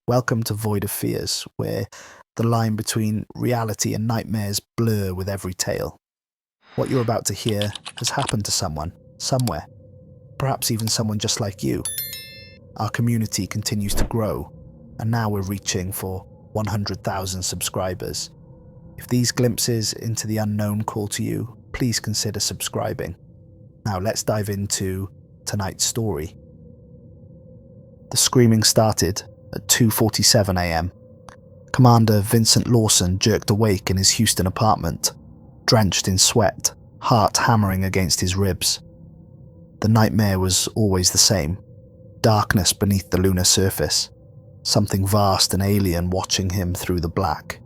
Welcome to Void of Fears, where the line between reality and nightmares blur with every tale. What you're about to hear has happened to someone, somewhere, perhaps even someone just like you. Our community continues to grow, and now we're reaching for 100,000 subscribers. If these glimpses into the unknown call to you, please consider subscribing. Now let's dive into tonight's story. The screaming started at 2:47 a.m. Commander Vincent Lawson jerked awake in his Houston apartment, drenched in sweat, heart hammering against his ribs. The nightmare was always the same: darkness beneath the lunar surface, something vast and alien watching him through the black.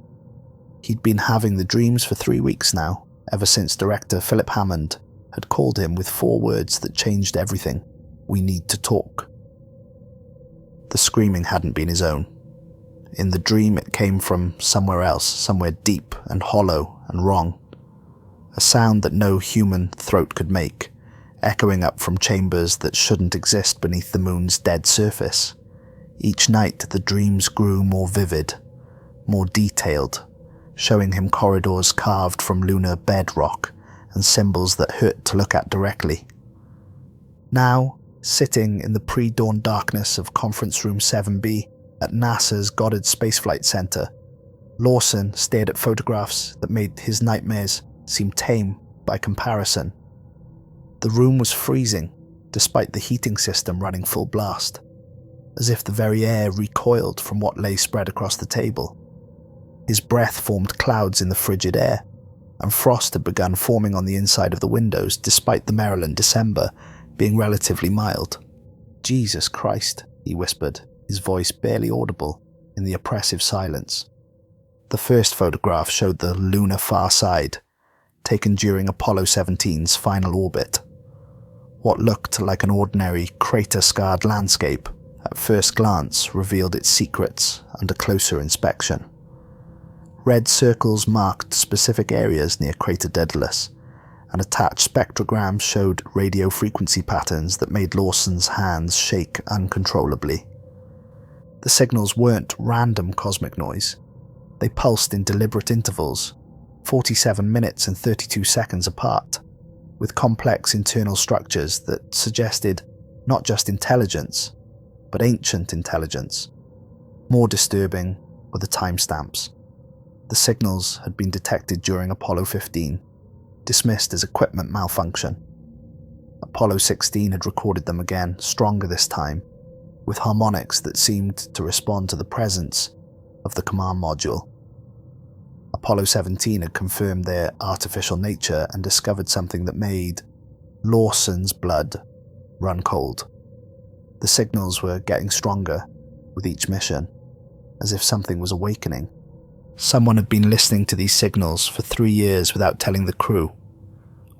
He'd been having the dreams for 3 weeks now, ever since director Philip Hammond had called him with 4 words that changed everything: "We need to talk." The screaming hadn't been his own. In the dream, it came from somewhere else, somewhere deep and hollow and wrong. A sound that no human throat could make, echoing up from chambers that shouldn't exist beneath the moon's dead surface. Each night, the dreams grew more vivid, more detailed, showing him corridors carved from lunar bedrock and symbols that hurt to look at directly. Now, sitting in the pre-dawn darkness of Conference Room 7B at NASA's Goddard Space Flight Center, Lawson stared at photographs that made his nightmares seem tame by comparison. The room was freezing, despite the heating system running full blast, as if the very air recoiled from what lay spread across the table. His breath formed clouds in the frigid air, and frost had begun forming on the inside of the windows despite the Maryland December being relatively mild. "Jesus Christ," he whispered, his voice barely audible in the oppressive silence. The first photograph showed the lunar far side, taken during Apollo 17's final orbit. What looked like an ordinary crater-scarred landscape, at first glance revealed its secrets under closer inspection. Red circles marked specific areas near Crater Daedalus, and attached spectrograms showed radio frequency patterns that made Lawson's hands shake uncontrollably. The signals weren't random cosmic noise. They pulsed in deliberate intervals, 47 minutes and 32 seconds apart, with complex internal structures that suggested not just intelligence, but ancient intelligence. More disturbing were the timestamps. The signals had been detected during Apollo 15, dismissed as equipment malfunction. Apollo 16 had recorded them again, stronger this time, with harmonics that seemed to respond to the presence of the command module. Apollo 17 had confirmed their artificial nature and discovered something that made Lawson's blood run cold. The signals were getting stronger with each mission, as if something was awakening. Someone had been listening to these signals for 3 years without telling the crew.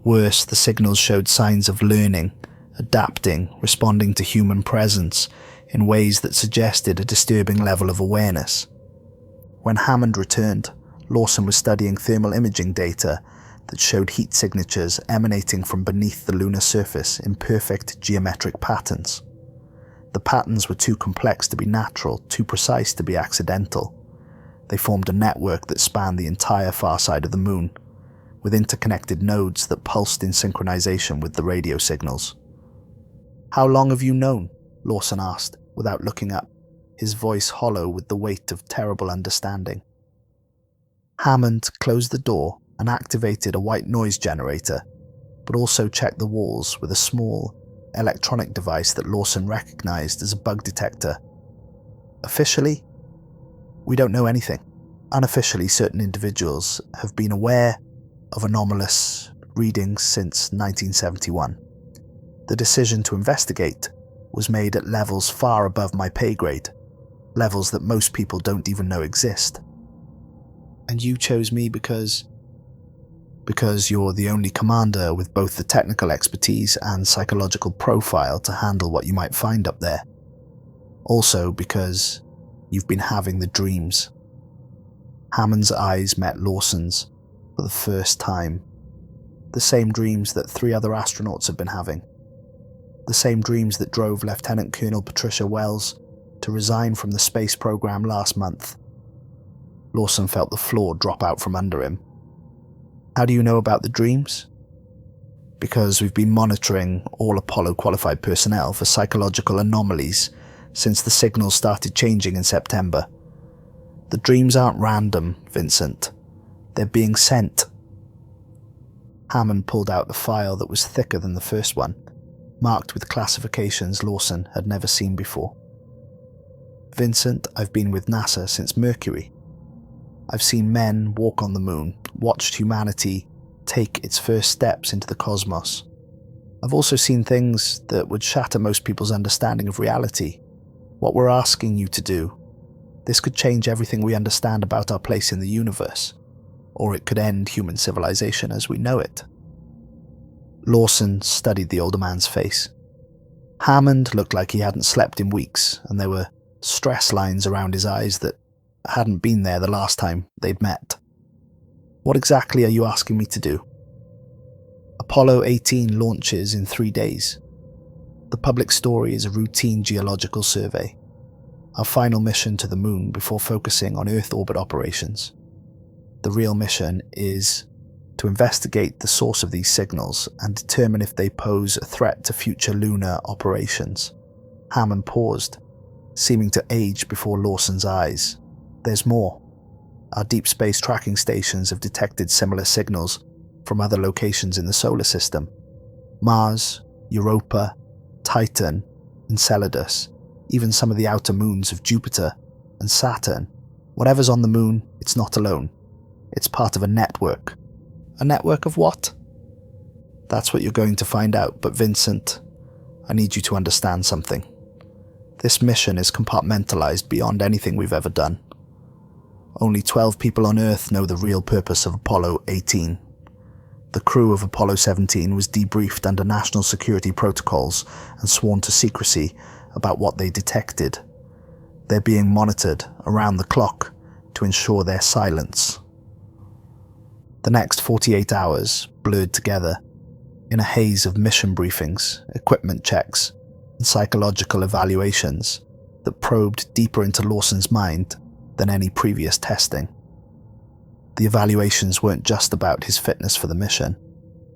Worse, the signals showed signs of learning, adapting, responding to human presence in ways that suggested a disturbing level of awareness. When Hammond returned, Lawson was studying thermal imaging data that showed heat signatures emanating from beneath the lunar surface in perfect geometric patterns. The patterns were too complex to be natural, too precise to be accidental. They formed a network that spanned the entire far side of the moon, with interconnected nodes that pulsed in synchronization with the radio signals. "How long have you known?" Lawson asked, without looking up, his voice hollow with the weight of terrible understanding. Hammond closed the door and activated a white noise generator, but also checked the walls with a small electronic device that Lawson recognized as a bug detector. "Officially, we don't know anything. Unofficially, certain individuals have been aware of anomalous readings since 1971. The decision to investigate was made at levels far above my pay grade, levels that most people don't even know exist. And you chose me because you're the only commander with both the technical expertise and psychological profile to handle what you might find up there. Also because you've been having the dreams." Hammond's eyes met Lawson's for the first time. The same dreams that 3 other astronauts had been having. The same dreams that drove Lieutenant Colonel Patricia Wells to resign from the space program last month. Lawson felt the floor drop out from under him. How do you know about the dreams? Because we've been monitoring all Apollo qualified personnel for psychological anomalies since the signals started changing in September. The dreams aren't random, Vincent. They're being sent. Hammond pulled out a file that was thicker than the first one, marked with classifications Lawson had never seen before. Vincent, I've been with NASA since Mercury. I've seen men walk on the moon, watched humanity take its first steps into the cosmos. I've also seen things that would shatter most people's understanding of reality. What we're asking you to do. This could change everything we understand about our place in the universe, or it could end human civilization as we know it. Lawson studied the older man's face. Hammond looked like he hadn't slept in weeks, and there were stress lines around his eyes that hadn't been there the last time they'd met. What exactly are you asking me to do? Apollo 18 launches in 3 days. The public story is a routine geological survey, our final mission to the moon before focusing on Earth orbit operations. The real mission is to investigate the source of these signals and determine if they pose a threat to future lunar operations. Hammond paused, seeming to age before Lawson's eyes. There's more. Our deep space tracking stations have detected similar signals from other locations in the solar system. Mars, Europa, Titan, Enceladus, even some of the outer moons of Jupiter and Saturn. Whatever's on the moon, it's not alone. It's part of a network. A network of what? That's what you're going to find out, but Vincent, I need you to understand something. This mission is compartmentalized beyond anything we've ever done. Only 12 people on Earth know the real purpose of Apollo 18. The crew of Apollo 17 was debriefed under national security protocols and sworn to secrecy about what they detected. They're being monitored around the clock to ensure their silence. The next 48 hours blurred together in a haze of mission briefings, equipment checks, and psychological evaluations that probed deeper into Lawson's mind than any previous testing. The evaluations weren't just about his fitness for the mission.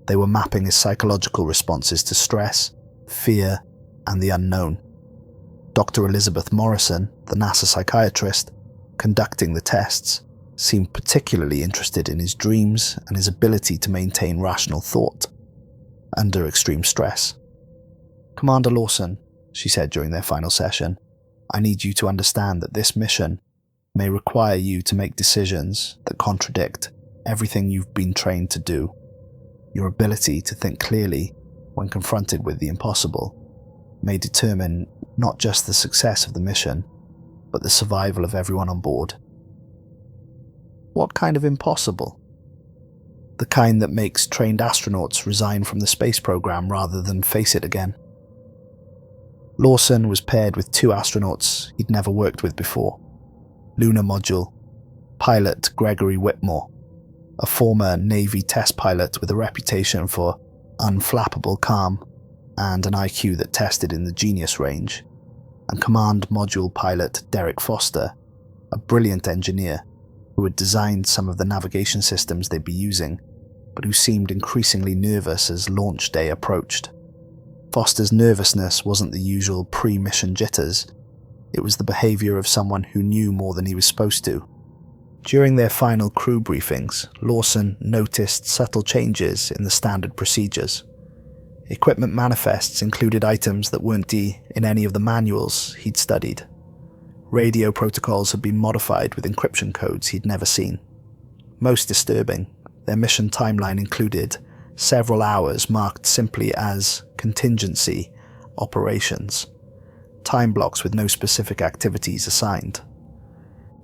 They were mapping his psychological responses to stress, fear, and the unknown. Dr. Elizabeth Morrison, the NASA psychiatrist, conducting the tests, seemed particularly interested in his dreams and his ability to maintain rational thought under extreme stress. Commander Lawson, she said during their final session, I need you to understand that this mission may require you to make decisions that contradict everything you've been trained to do. Your ability to think clearly when confronted with the impossible may determine not just the success of the mission, but the survival of everyone on board. What kind of impossible? The kind that makes trained astronauts resign from the space program rather than face it again. Lawson was paired with 2 astronauts he'd never worked with before. Lunar Module pilot Gregory Whitmore, a former Navy test pilot with a reputation for unflappable calm and an IQ that tested in the genius range, and Command Module pilot Derek Foster, a brilliant engineer who had designed some of the navigation systems they'd be using, but who seemed increasingly nervous as launch day approached. Foster's nervousness wasn't the usual pre-mission jitters. It was the behavior of someone who knew more than he was supposed to. During their final crew briefings, Lawson noticed subtle changes in the standard procedures. Equipment manifests included items that weren't in any of the manuals he'd studied. Radio protocols had been modified with encryption codes he'd never seen. Most disturbing, their mission timeline included several hours marked simply as contingency operations, time blocks with no specific activities assigned.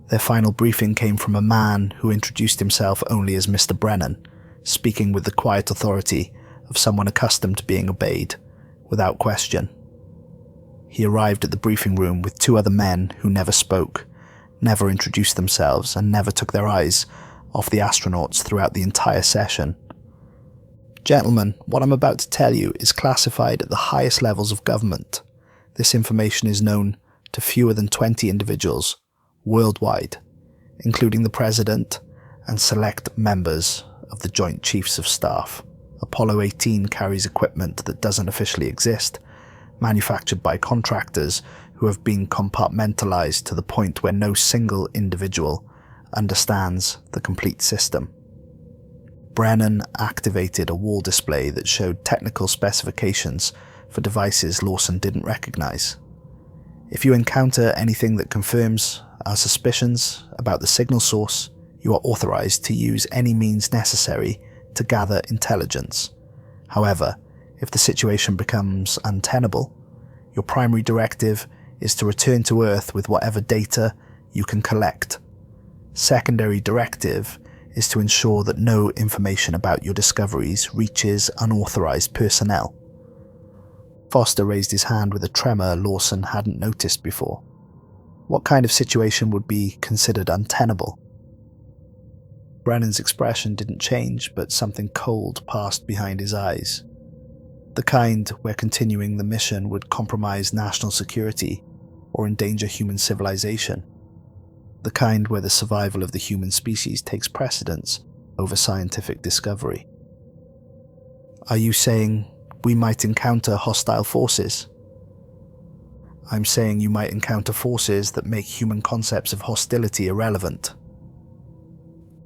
Their final briefing came from a man who introduced himself only as Mr. Brennan, speaking with the quiet authority of someone accustomed to being obeyed, without question. He arrived at the briefing room with 2 other men who never spoke, never introduced themselves, and never took their eyes off the astronauts throughout the entire session. Gentlemen, what I'm about to tell you is classified at the highest levels of government. This information is known to fewer than 20 individuals worldwide, including the President and select members of the Joint Chiefs of Staff. Apollo 18 carries equipment that doesn't officially exist, manufactured by contractors who have been compartmentalized to the point where no single individual understands the complete system. Brennan activated a wall display that showed technical specifications for devices Lawson didn't recognize. If you encounter anything that confirms our suspicions about the signal source, you are authorized to use any means necessary to gather intelligence. However, if the situation becomes untenable, your primary directive is to return to Earth with whatever data you can collect. Secondary directive is to ensure that no information about your discoveries reaches unauthorized personnel. Foster raised his hand with a tremor Lawson hadn't noticed before. What kind of situation would be considered untenable? Brennan's expression didn't change, but something cold passed behind his eyes. The kind where continuing the mission would compromise national security or endanger human civilization. The kind where the survival of the human species takes precedence over scientific discovery. Are you saying we might encounter hostile forces? I'm saying you might encounter forces that make human concepts of hostility irrelevant.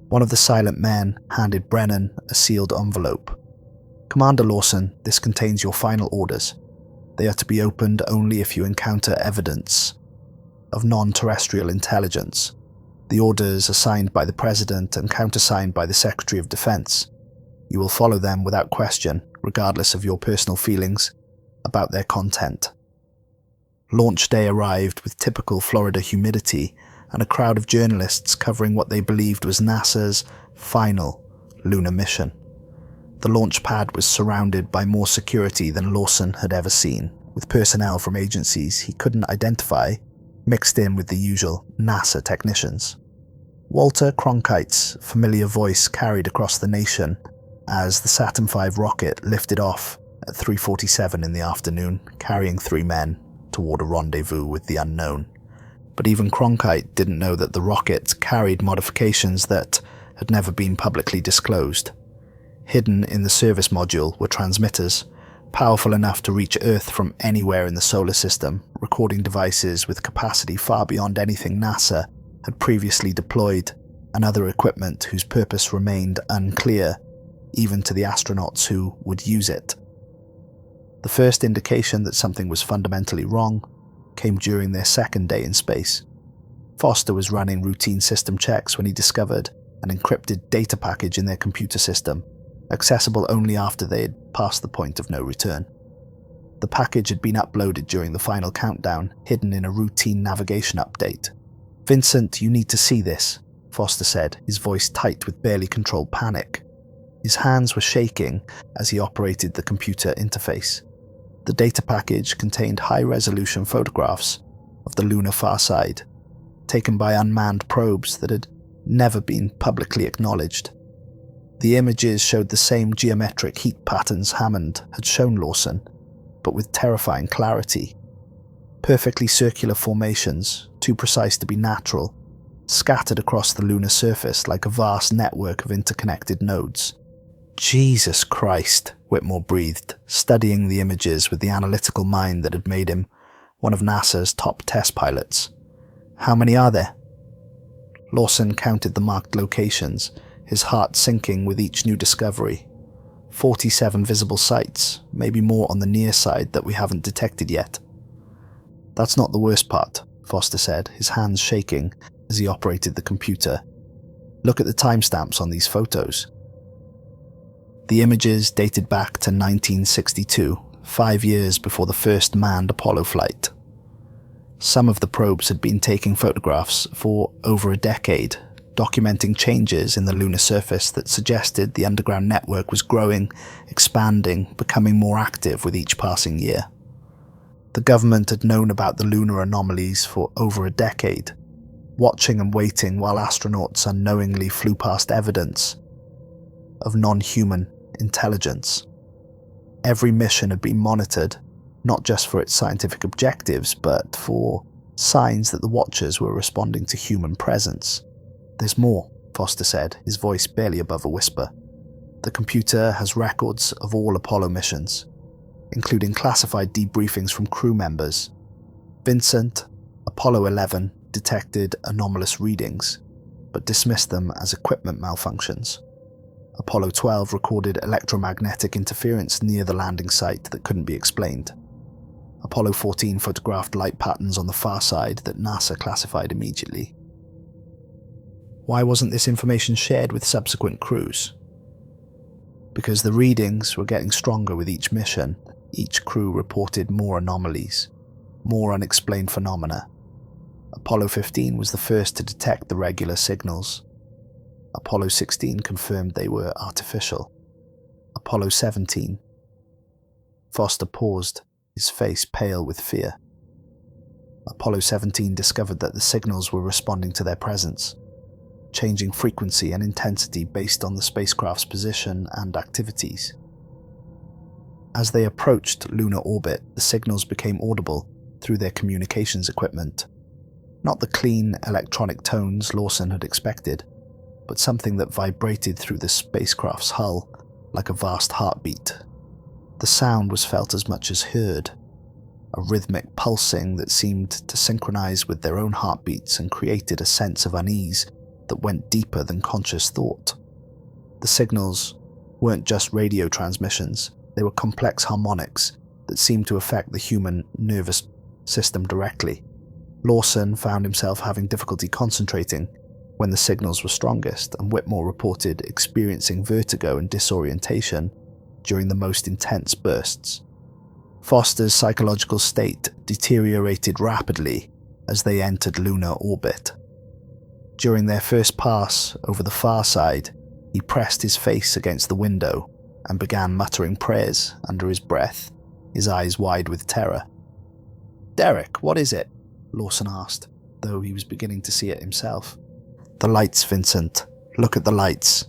One of the silent men handed Brennan a sealed envelope. Commander Lawson, this contains your final orders. They are to be opened only if you encounter evidence of non-terrestrial intelligence. The orders are signed by the President and countersigned by the Secretary of Defense. You will follow them without question, regardless of your personal feelings about their content. Launch day arrived with typical Florida humidity and a crowd of journalists covering what they believed was NASA's final lunar mission. The launch pad was surrounded by more security than Lawson had ever seen, with personnel from agencies he couldn't identify mixed in with the usual NASA technicians. Walter Cronkite's familiar voice carried across the nation as the Saturn V rocket lifted off at 3:47 in the afternoon, carrying 3 men toward a rendezvous with the unknown. But even Cronkite didn't know that the rocket carried modifications that had never been publicly disclosed. Hidden in the service module were transmitters, powerful enough to reach Earth from anywhere in the solar system, recording devices with capacity far beyond anything NASA had previously deployed, and other equipment whose purpose remained unclear, even to the astronauts who would use it. The first indication that something was fundamentally wrong came during their second day in space. Foster was running routine system checks when he discovered an encrypted data package in their computer system, accessible only after they had passed the point of no return. The package had been uploaded during the final countdown, hidden in a routine navigation update. "Vincent, you need to see this," Foster said, his voice tight with barely controlled panic. His hands were shaking as he operated the computer interface. The data package contained high-resolution photographs of the lunar far side, taken by unmanned probes that had never been publicly acknowledged. The images showed the same geometric heat patterns Hammond had shown Lawson, but with terrifying clarity. Perfectly circular formations, too precise to be natural, scattered across the lunar surface like a vast network of interconnected nodes. "Jesus Christ," Whitmore breathed, studying the images with the analytical mind that had made him one of NASA's top test pilots. "How many are there?" Lawson counted the marked locations, his heart sinking with each new discovery. 47 visible sites, maybe more on the near side that we haven't detected yet. "That's not the worst part," Foster said, his hands shaking as he operated the computer. "Look at the timestamps on these photos." The images dated back to 1962, 5 years before the first manned Apollo flight. Some of the probes had been taking photographs for over a decade, documenting changes in the lunar surface that suggested the underground network was growing, expanding, becoming more active with each passing year. The government had known about the lunar anomalies for over a decade, watching and waiting while astronauts unknowingly flew past evidence of non-human intelligence. Every mission had been monitored, not just for its scientific objectives, but for signs that the watchers were responding to human presence. "There's more," Foster said, his voice barely above a whisper. "The computer has records of all Apollo missions, including classified debriefings from crew members. Vincent, Apollo 11 detected anomalous readings, but dismissed them as equipment malfunctions. Apollo 12 recorded electromagnetic interference near the landing site that couldn't be explained. Apollo 14 photographed light patterns on the far side that NASA classified immediately." Why wasn't this information shared with subsequent crews? Because the readings were getting stronger with each mission. Each crew reported more anomalies, more unexplained phenomena. Apollo 15 was the first to detect the regular signals. Apollo 16 confirmed they were artificial. Apollo 17. Foster paused, his face pale with fear. Apollo 17 discovered that the signals were responding to their presence, changing frequency and intensity based on the spacecraft's position and activities. As they approached lunar orbit, the signals became audible through their communications equipment. Not the clean electronic tones Lawson had expected, but something that vibrated through the spacecraft's hull like a vast heartbeat. The sound was felt as much as heard, a rhythmic pulsing that seemed to synchronize with their own heartbeats and created a sense of unease that went deeper than conscious thought. The signals weren't just radio transmissions, they were complex harmonics that seemed to affect the human nervous system directly. Lawson found himself having difficulty concentrating when the signals were strongest, and Whitmore reported experiencing vertigo and disorientation during the most intense bursts. Foster's psychological state deteriorated rapidly as they entered lunar orbit. During their first pass over the far side, he pressed his face against the window and began muttering prayers under his breath, his eyes wide with terror. "Derek, what is it?" Lawson asked, though he was beginning to see it himself. "The lights, Vincent. Look at the lights."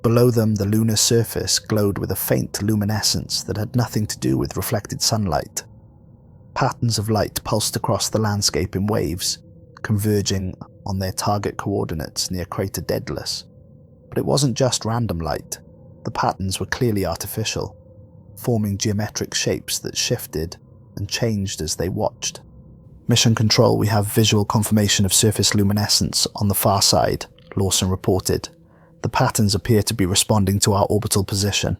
Below them, the lunar surface glowed with a faint luminescence that had nothing to do with reflected sunlight. Patterns of light pulsed across the landscape in waves, converging on their target coordinates near crater Daedalus. But it wasn't just random light. The patterns were clearly artificial, forming geometric shapes that shifted and changed as they watched. "Mission Control, we have visual confirmation of surface luminescence on the far side," Lawson reported. "The patterns appear to be responding to our orbital position."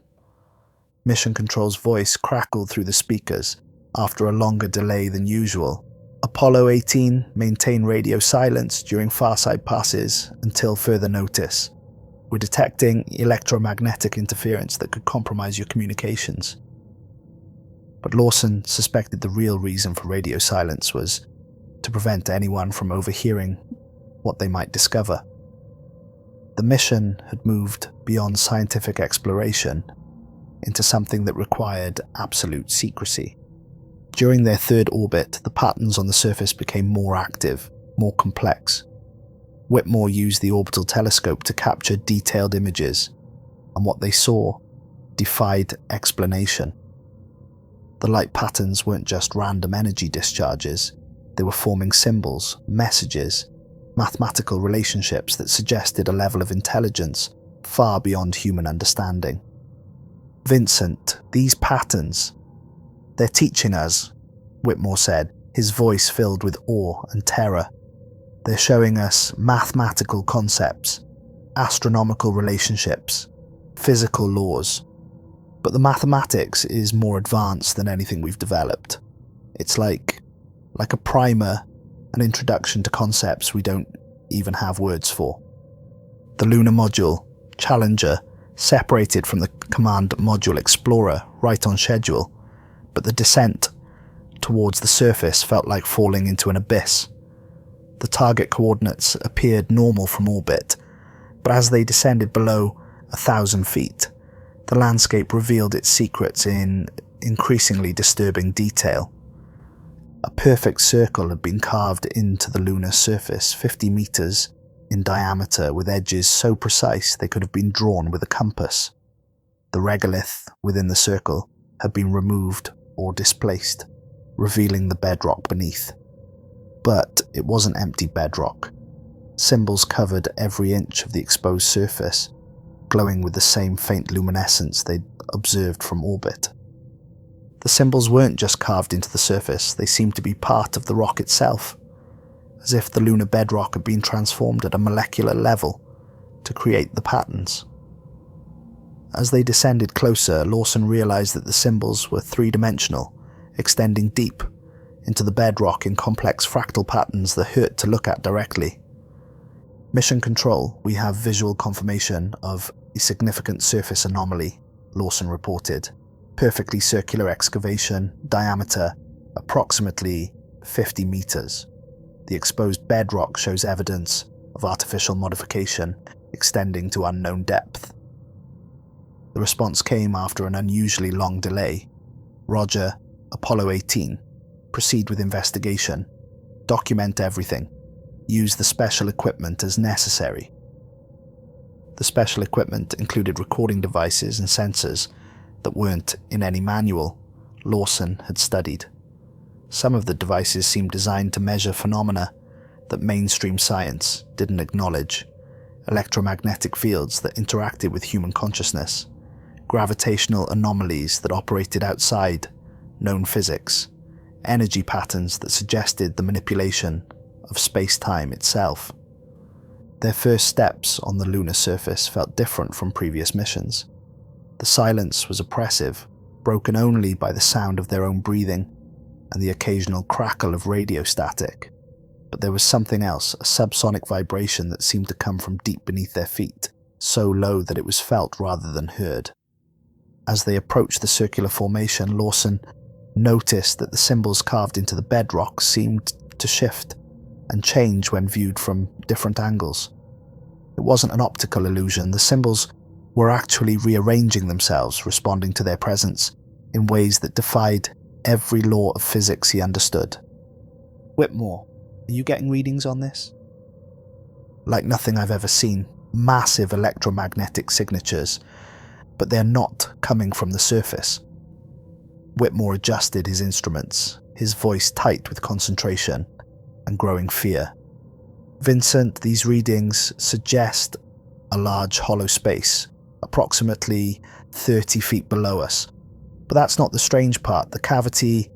Mission Control's voice crackled through the speakers after a longer delay than usual. "Apollo 18, maintain radio silence during farside passes until further notice. We're detecting electromagnetic interference that could compromise your communications." But Lawson suspected the real reason for radio silence was to prevent anyone from overhearing what they might discover. The mission had moved beyond scientific exploration into something that required absolute secrecy. During their third orbit, the patterns on the surface became more active, more complex. Whitmore used the orbital telescope to capture detailed images, and what they saw defied explanation. The light patterns weren't just random energy discharges, they were forming symbols, messages, mathematical relationships that suggested a level of intelligence far beyond human understanding. "Vincent, these patterns, they're teaching us," Whitmore said, his voice filled with awe and terror. "They're showing us mathematical concepts, astronomical relationships, physical laws. But the mathematics is more advanced than anything we've developed. It's like a primer, an introduction to concepts we don't even have words for." The lunar module, Challenger, separated from the command module Explorer right on schedule, but the descent towards the surface felt like falling into an abyss. The target coordinates appeared normal from orbit, but as they descended below 1,000 feet, the landscape revealed its secrets in increasingly disturbing detail. A perfect circle had been carved into the lunar surface, 50 meters in diameter, with edges so precise they could have been drawn with a compass. The regolith within the circle had been removed or displaced, revealing the bedrock beneath. But it wasn't empty bedrock. Symbols covered every inch of the exposed surface, glowing with the same faint luminescence they'd observed from orbit. The symbols weren't just carved into the surface, they seemed to be part of the rock itself, as if the lunar bedrock had been transformed at a molecular level to create the patterns. As they descended closer, Lawson realized that the symbols were three-dimensional, extending deep into the bedrock in complex fractal patterns that hurt to look at directly. Mission Control, we have visual confirmation of a significant surface anomaly, Lawson reported. Perfectly circular excavation, diameter approximately 50 meters. The exposed bedrock shows evidence of artificial modification extending to unknown depth. The response came after an unusually long delay. Roger, Apollo 18. Proceed with investigation. Document everything. Use the special equipment as necessary. The special equipment included recording devices and sensors that weren't in any manual Lawson had studied. Some of the devices seemed designed to measure phenomena that mainstream science didn't acknowledge. Electromagnetic fields that interacted with human consciousness, gravitational anomalies that operated outside known physics, energy patterns that suggested the manipulation of space-time itself. Their first steps on the lunar surface felt different from previous missions. The silence was oppressive, broken only by the sound of their own breathing and the occasional crackle of radio static. But there was something else, a subsonic vibration that seemed to come from deep beneath their feet, so low that it was felt rather than heard. As they approached the circular formation, Lawson noticed that the symbols carved into the bedrock seemed to shift and change when viewed from different angles. It wasn't an optical illusion. The symbols were actually rearranging themselves, responding to their presence in ways that defied every law of physics he understood. Whitmore, are you getting readings on this? Like nothing I've ever seen. Massive electromagnetic signatures, but they're not coming from the surface. Whitmore adjusted his instruments, his voice tight with concentration and growing fear. Vincent, these readings suggest a large hollow space, approximately 30 feet below us. But that's not the strange part. The cavity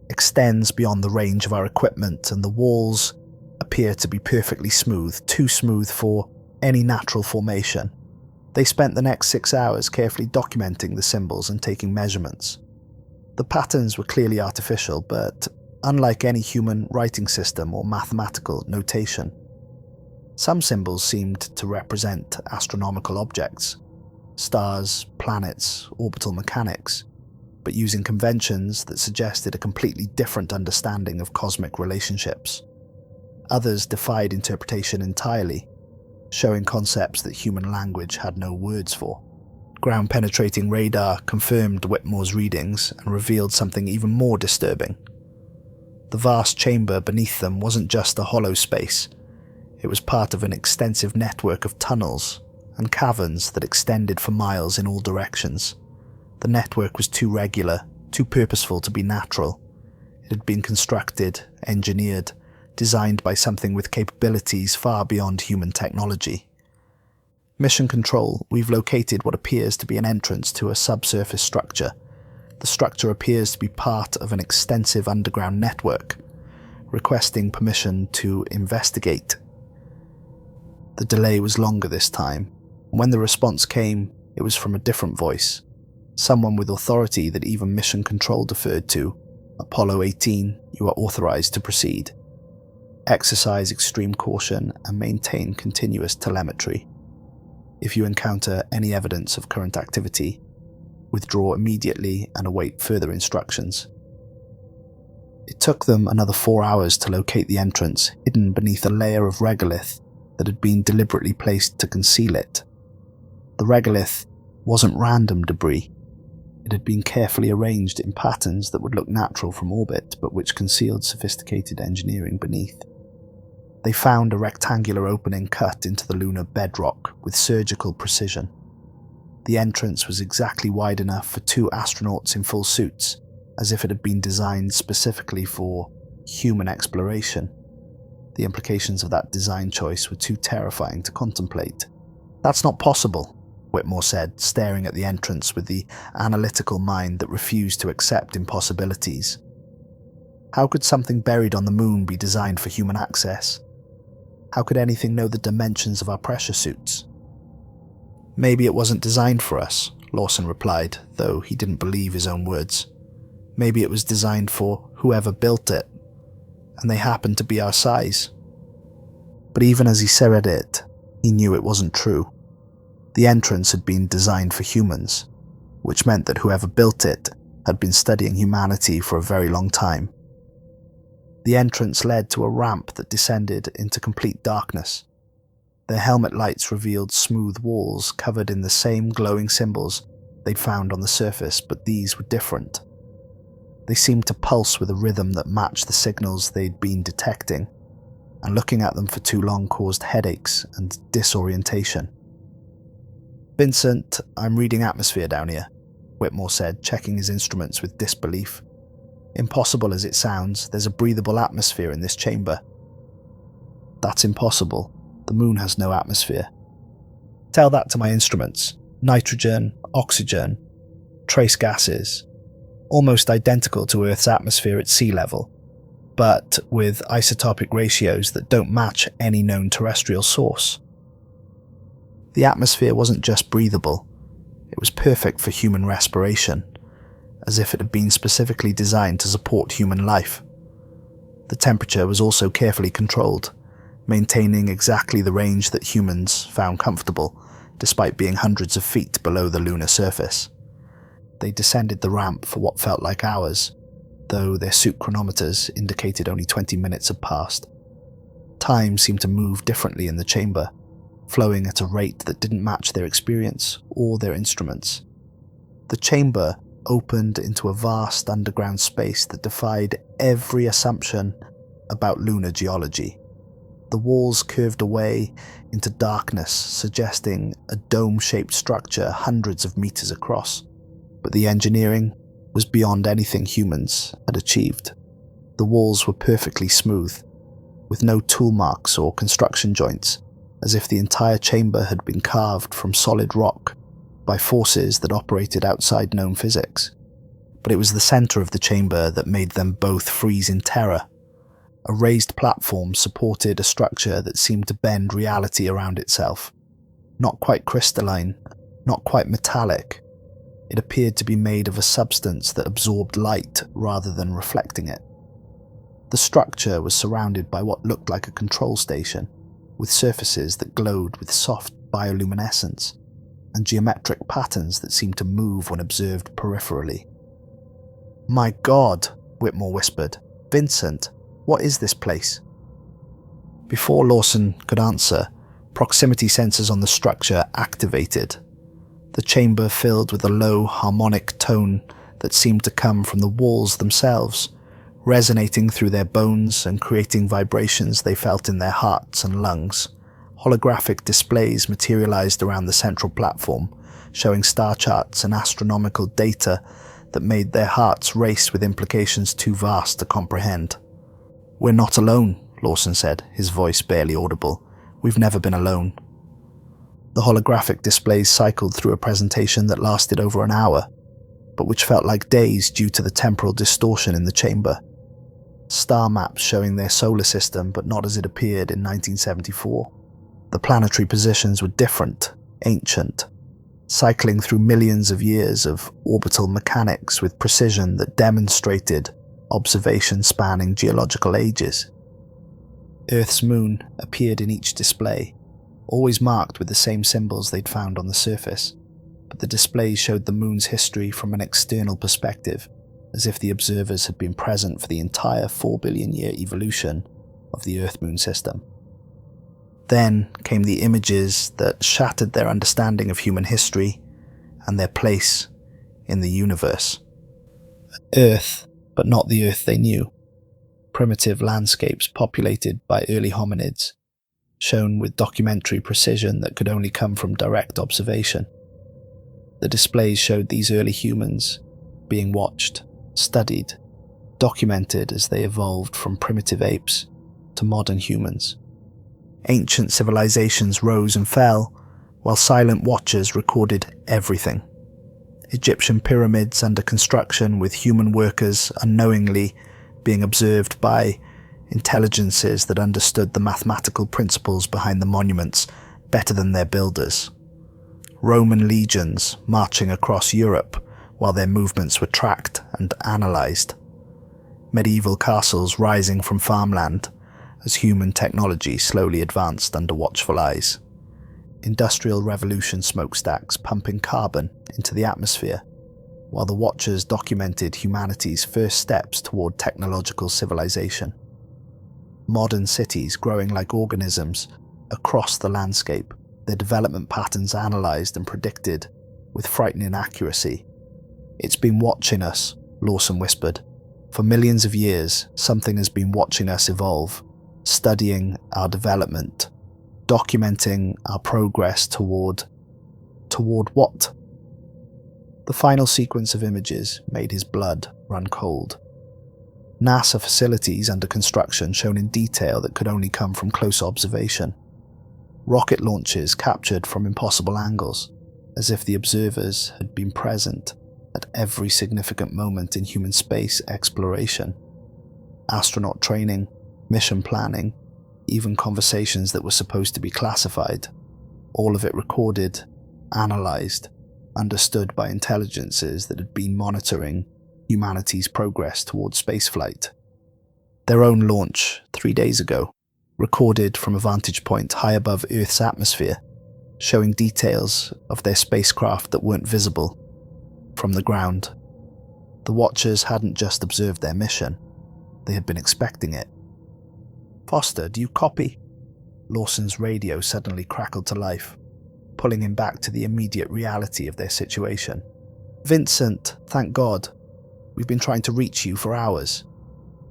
extends beyond the range of our equipment, and the walls appear to be perfectly smooth, too smooth for any natural formation. They spent the next 6 hours carefully documenting the symbols and taking measurements. The patterns were clearly artificial, but unlike any human writing system or mathematical notation. Some symbols seemed to represent astronomical objects, stars, planets, orbital mechanics, but using conventions that suggested a completely different understanding of cosmic relationships. Others defied interpretation entirely, showing concepts that human language had no words for. Ground-penetrating radar confirmed Whitmore's readings and revealed something even more disturbing. The vast chamber beneath them wasn't just a hollow space. It was part of an extensive network of tunnels and caverns that extended for miles in all directions. The network was too regular, too purposeful to be natural. It had been constructed, engineered, designed by something with capabilities far beyond human technology. Mission Control, we've located what appears to be an entrance to a subsurface structure. The structure appears to be part of an extensive underground network, requesting permission to investigate. The delay was longer this time. When the response came, it was from a different voice, someone with authority that even Mission Control deferred to. Apollo 18, you are authorized to proceed. Exercise extreme caution and maintain continuous telemetry. If you encounter any evidence of current activity, withdraw immediately and await further instructions. It took them another 4 hours to locate the entrance, hidden beneath a layer of regolith that had been deliberately placed to conceal it. The regolith wasn't random debris. It had been carefully arranged in patterns that would look natural from orbit, but which concealed sophisticated engineering beneath. They found a rectangular opening cut into the lunar bedrock with surgical precision. The entrance was exactly wide enough for 2 astronauts in full suits, as if it had been designed specifically for human exploration. The implications of that design choice were too terrifying to contemplate. "That's not possible," Whitmore said, staring at the entrance with the analytical mind that refused to accept impossibilities. How could something buried on the moon be designed for human access? How could anything know the dimensions of our pressure suits? "Maybe it wasn't designed for us," Lawson replied, though he didn't believe his own words. "Maybe it was designed for whoever built it, and they happened to be our size." But even as he said it, he knew it wasn't true. The entrance had been designed for humans, which meant that whoever built it had been studying humanity for a very long time. The entrance led to a ramp that descended into complete darkness. Their helmet lights revealed smooth walls covered in the same glowing symbols they'd found on the surface, but these were different. They seemed to pulse with a rhythm that matched the signals they'd been detecting, and looking at them for too long caused headaches and disorientation. "Vincent, I'm reading atmosphere down here," Whitmore said, checking his instruments with disbelief. "Impossible as it sounds, there's a breathable atmosphere in this chamber." "That's impossible. The moon has no atmosphere." "Tell that to my instruments. Nitrogen, oxygen, trace gases. Almost identical to Earth's atmosphere at sea level, but with isotopic ratios that don't match any known terrestrial source." The atmosphere wasn't just breathable, it was perfect for human respiration, as if it had been specifically designed to support human life. The temperature was also carefully controlled, maintaining exactly the range that humans found comfortable, despite being hundreds of feet below the lunar surface. They descended the ramp for what felt like hours, though their suit chronometers indicated only 20 minutes had passed. Time seemed to move differently in the chamber, flowing at a rate that didn't match their experience or their instruments. The chamber opened into a vast underground space that defied every assumption about lunar geology. The walls curved away into darkness, suggesting a dome-shaped structure hundreds of meters across. But the engineering was beyond anything humans had achieved. The walls were perfectly smooth, with no tool marks or construction joints, as if the entire chamber had been carved from solid rock by forces that operated outside known physics. But it was the center of the chamber that made them both freeze in terror. A raised platform supported a structure that seemed to bend reality around itself. Not quite crystalline, not quite metallic. It appeared to be made of a substance that absorbed light rather than reflecting it. The structure was surrounded by what looked like a control station, with surfaces that glowed with soft bioluminescence, and geometric patterns that seemed to move when observed peripherally. "My God," Whitmore whispered. "Vincent, what is this place?" Before Lawson could answer, proximity sensors on the structure activated. The chamber filled with a low, harmonic tone that seemed to come from the walls themselves, resonating through their bones and creating vibrations they felt in their hearts and lungs. Holographic displays materialized around the central platform, showing star charts and astronomical data that made their hearts race with implications too vast to comprehend. "We're not alone," Lawson said, his voice barely audible. "We've never been alone." The holographic displays cycled through a presentation that lasted over an hour, but which felt like days due to the temporal distortion in the chamber. Star maps showing their solar system, but not as it appeared in 1974. The planetary positions were different, ancient, cycling through millions of years of orbital mechanics with precision that demonstrated observation spanning geological ages. Earth's moon appeared in each display, always marked with the same symbols they'd found on the surface, but the displays showed the moon's history from an external perspective, as if the observers had been present for the entire 4 billion year evolution of the Earth-Moon system. Then came the images that shattered their understanding of human history and their place in the universe. Earth, but not the Earth they knew. Primitive landscapes populated by early hominids, shown with documentary precision that could only come from direct observation. The displays showed these early humans being watched, studied, documented as they evolved from primitive apes to modern humans. Ancient civilizations rose and fell, while silent watchers recorded everything. Egyptian pyramids under construction with human workers unknowingly being observed by intelligences that understood the mathematical principles behind the monuments better than their builders. Roman legions marching across Europe while their movements were tracked and analysed. Medieval castles rising from farmland as human technology slowly advanced under watchful eyes. Industrial Revolution smokestacks pumping carbon into the atmosphere, while the watchers documented humanity's first steps toward technological civilization. Modern cities growing like organisms across the landscape, their development patterns analysed and predicted with frightening accuracy. "It's been watching us," Lawson whispered. "For millions of years, something has been watching us evolve, studying our development, documenting our progress toward what?" The final sequence of images made his blood run cold. NASA facilities under construction shown in detail that could only come from close observation. Rocket launches captured from impossible angles, as if the observers had been present at every significant moment in human space exploration. Astronaut training, mission planning, even conversations that were supposed to be classified, all of it recorded, analysed, understood by intelligences that had been monitoring humanity's progress towards spaceflight. Their own launch 3 days ago, recorded from a vantage point high above Earth's atmosphere, showing details of their spacecraft that weren't visible from the ground. The watchers hadn't just observed their mission, they had been expecting it. "Foster, do you copy?" Lawson's radio suddenly crackled to life, pulling him back to the immediate reality of their situation. "Vincent, thank God. We've been trying to reach you for hours.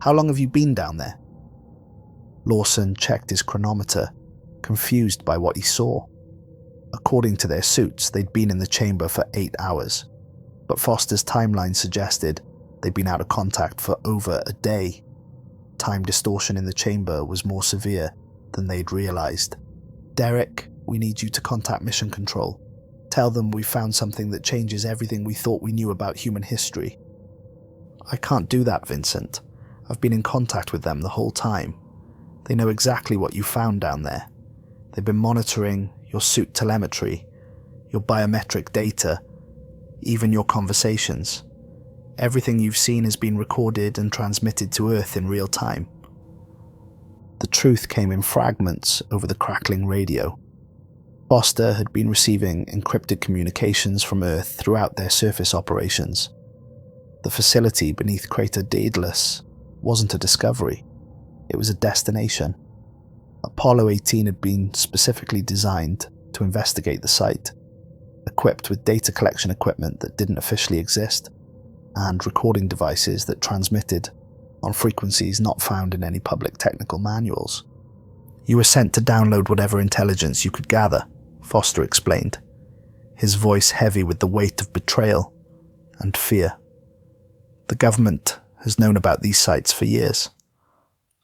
How long have you been down there?" Lawson checked his chronometer, confused by what he saw. According to their suits, they'd been in the chamber for 8 hours, but Foster's timeline suggested they'd been out of contact for over a day. Time distortion in the chamber was more severe than they'd realised. "Derek, we need you to contact Mission Control. Tell them we found something that changes everything we thought we knew about human history." "I can't do that, Vincent. I've been in contact with them the whole time. They know exactly what you found down there. They've been monitoring your suit telemetry, your biometric data, even your conversations. Everything you've seen has been recorded and transmitted to Earth in real time." The truth came in fragments over the crackling radio. Foster had been receiving encrypted communications from Earth throughout their surface operations. The facility beneath crater Daedalus wasn't a discovery, it was a destination. Apollo 18 had been specifically designed to investigate the site, equipped with data collection equipment that didn't officially exist, and recording devices that transmitted on frequencies not found in any public technical manuals. "You were sent to download whatever intelligence you could gather," Foster explained, his voice heavy with the weight of betrayal and fear. "The government has known about these sites for years.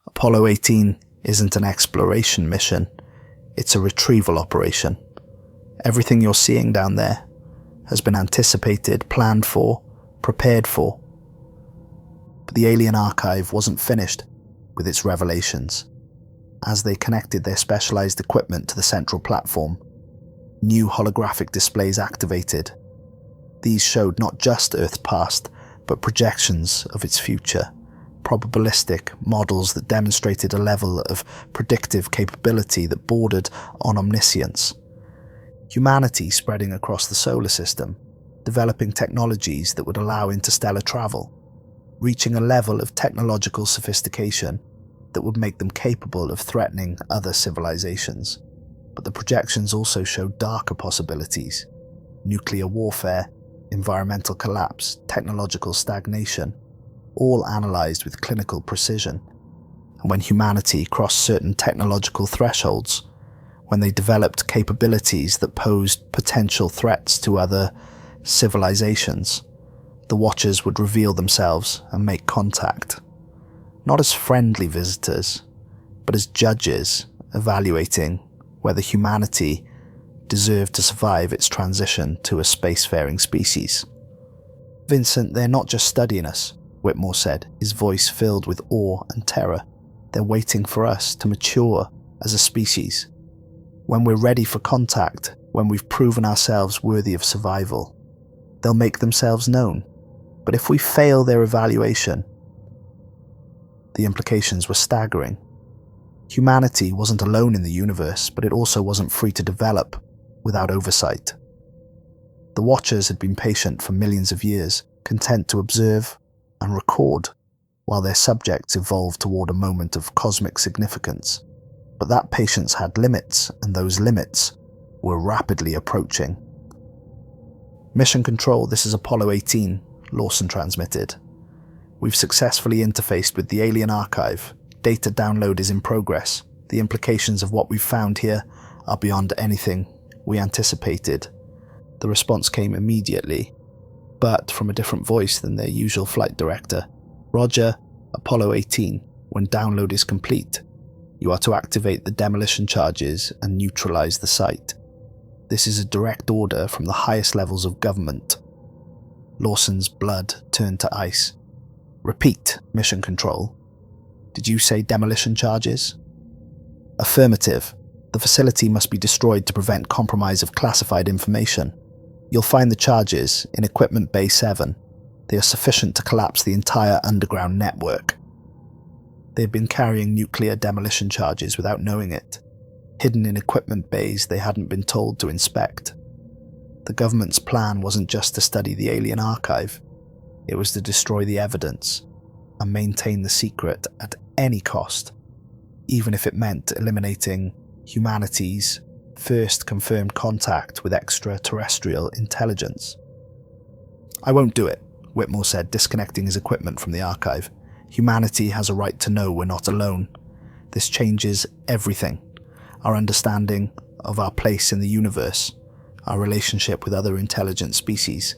Apollo 18 isn't an exploration mission, it's a retrieval operation. Everything you're seeing down there has been anticipated, planned for, prepared for." But the alien archive wasn't finished with its revelations. As they connected their specialized equipment to the central platform, new holographic displays activated. These showed not just Earth's past, but projections of its future, probabilistic models that demonstrated a level of predictive capability that bordered on omniscience. Humanity spreading across the solar system, developing technologies that would allow interstellar travel, reaching a level of technological sophistication that would make them capable of threatening other civilizations. But the projections also showed darker possibilities: nuclear warfare, environmental collapse, technological stagnation, all analysed with clinical precision. And when humanity crossed certain technological thresholds, when they developed capabilities that posed potential threats to other civilizations, the Watchers would reveal themselves and make contact. Not as friendly visitors, but as judges evaluating whether humanity deserved to survive its transition to a spacefaring species. "Vincent, they're not just studying us," Whitmore said, his voice filled with awe and terror. "They're waiting for us to mature as a species. When we're ready for contact, when we've proven ourselves worthy of survival, they'll make themselves known. But if we fail their evaluation..." The implications were staggering. Humanity wasn't alone in the universe, but it also wasn't free to develop without oversight. The Watchers had been patient for millions of years, content to observe and record while their subjects evolved toward a moment of cosmic significance. But that patience had limits, and those limits were rapidly approaching. "Mission Control, this is Apollo 18, Lawson transmitted. "We've successfully interfaced with the alien archive. Data download is in progress. The implications of what we've found here are beyond anything we anticipated." The response came immediately, but from a different voice than their usual flight director. "Roger, Apollo 18, when download is complete, you are to activate the demolition charges and neutralize the site. This is a direct order from the highest levels of government." Lawson's blood turned to ice. "Repeat, Mission Control. Did you say demolition charges?" "Affirmative. The facility must be destroyed to prevent compromise of classified information. You'll find the charges in Equipment Bay 7. They are sufficient to collapse the entire underground network." They'd been carrying nuclear demolition charges without knowing it, hidden in equipment bays they hadn't been told to inspect. The government's plan wasn't just to study the alien archive, it was to destroy the evidence and maintain the secret at any cost, even if it meant eliminating humanity's first confirmed contact with extraterrestrial intelligence. "I won't do it," Whitmore said, disconnecting his equipment from the archive. "Humanity has a right to know we're not alone. This changes everything. Our understanding of our place in the universe, our relationship with other intelligent species,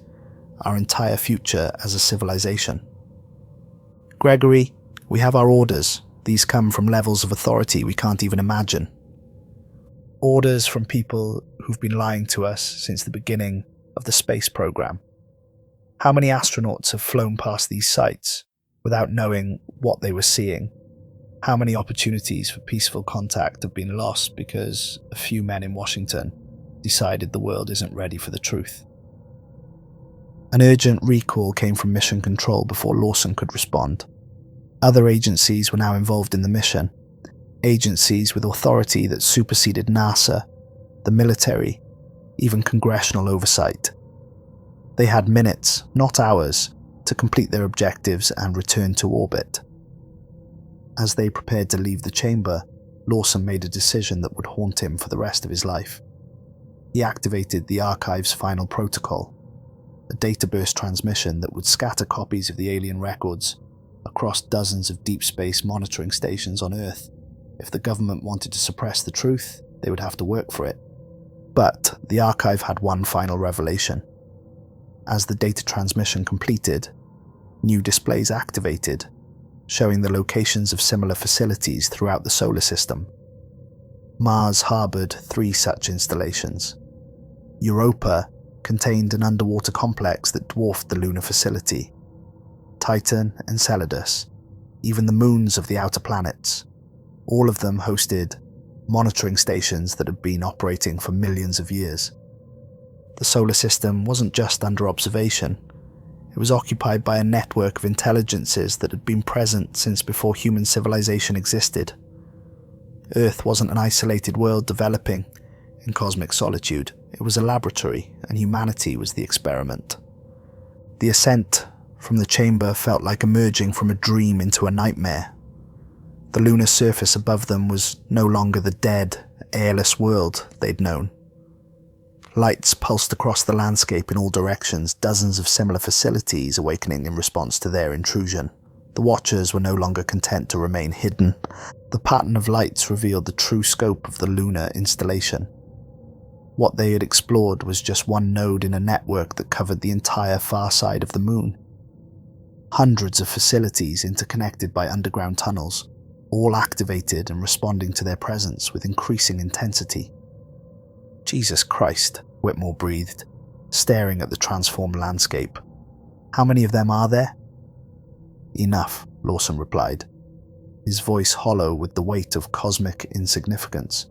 our entire future as a civilization." "Gregory, we have our orders. These come from levels of authority we can't even imagine." "Orders from people who've been lying to us since the beginning of the space program. How many astronauts have flown past these sites without knowing what they were seeing? How many opportunities for peaceful contact have been lost because a few men in Washington decided the world isn't ready for the truth?" An urgent recall came from Mission Control before Lawson could respond. Other agencies were now involved in the mission. Agencies with authority that superseded NASA, the military, even congressional oversight. They had minutes, not hours, to complete their objectives and return to orbit. As they prepared to leave the chamber, Lawson made a decision that would haunt him for the rest of his life. He activated the archive's final protocol, a data burst transmission that would scatter copies of the alien records across dozens of deep space monitoring stations on Earth. If the government wanted to suppress the truth, they would have to work for it. But the archive had one final revelation. As the data transmission completed, new displays activated, showing the locations of similar facilities throughout the solar system. Mars harbored 3 such installations. Europa contained an underwater complex that dwarfed the lunar facility. Titan, Enceladus, even the moons of the outer planets, all of them hosted monitoring stations that had been operating for millions of years. The solar system wasn't just under observation, it was occupied by a network of intelligences that had been present since before human civilization existed. Earth wasn't an isolated world developing in cosmic solitude, it was a laboratory, and humanity was the experiment. The ascent from the chamber felt like emerging from a dream into a nightmare. The lunar surface above them was no longer the dead, airless world they'd known. Lights pulsed across the landscape in all directions, dozens of similar facilities awakening in response to their intrusion. The Watchers were no longer content to remain hidden. The pattern of lights revealed the true scope of the lunar installation. What they had explored was just one node in a network that covered the entire far side of the moon. Hundreds of facilities interconnected by underground tunnels, all activated and responding to their presence with increasing intensity. Jesus Christ, Whitmore breathed, staring at the transformed landscape. How many of them are there? Enough, Lawson replied, his voice hollow with the weight of cosmic insignificance.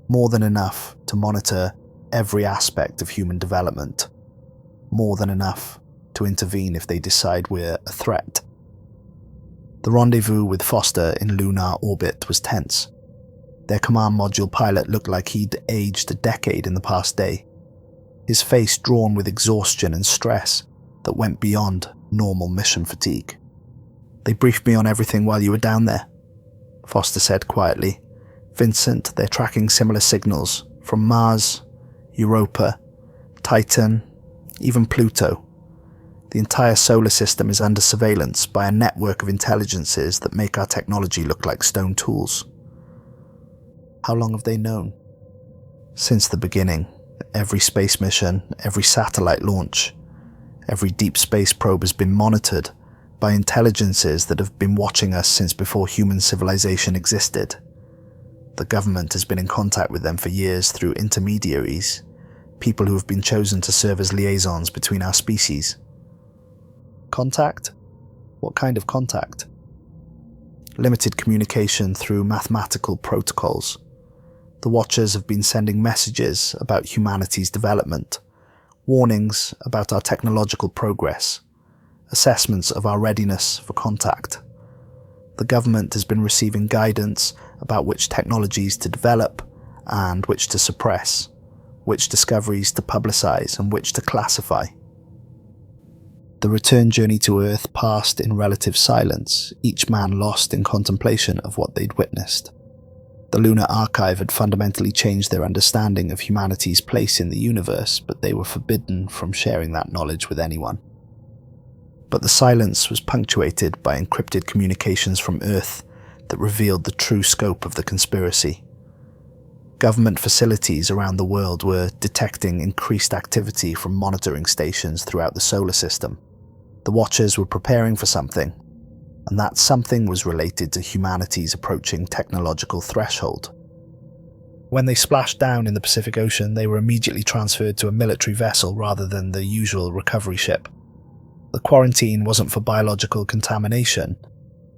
More than enough to monitor every aspect of human development. More than enough to intervene if they decide we're a threat. The rendezvous with Foster in lunar orbit was tense. Their command module pilot looked like he'd aged a decade in the past day, his face drawn with exhaustion and stress that went beyond normal mission fatigue. They briefed me on everything while you were down there, Foster said quietly. Vincent, they're tracking similar signals from Mars, Europa, Titan, even Pluto. The entire solar system is under surveillance by a network of intelligences that make our technology look like stone tools. How long have they known? Since the beginning. Every space mission, every satellite launch, every deep space probe has been monitored by intelligences that have been watching us since before human civilization existed. The government has been in contact with them for years through intermediaries, people who have been chosen to serve as liaisons between our species. Contact? What kind of contact? Limited communication through mathematical protocols. The Watchers have been sending messages about humanity's development, warnings about our technological progress, assessments of our readiness for contact. The government has been receiving guidance about which technologies to develop and which to suppress, which discoveries to publicize and which to classify. The return journey to Earth passed in relative silence, each man lost in contemplation of what they'd witnessed. The Lunar Archive had fundamentally changed their understanding of humanity's place in the universe, but they were forbidden from sharing that knowledge with anyone. But the silence was punctuated by encrypted communications from Earth that revealed the true scope of the conspiracy. Government facilities around the world were detecting increased activity from monitoring stations throughout the solar system. The Watchers were preparing for something, and that something was related to humanity's approaching technological threshold. When they splashed down in the Pacific Ocean, they were immediately transferred to a military vessel rather than the usual recovery ship. The quarantine wasn't for biological contamination,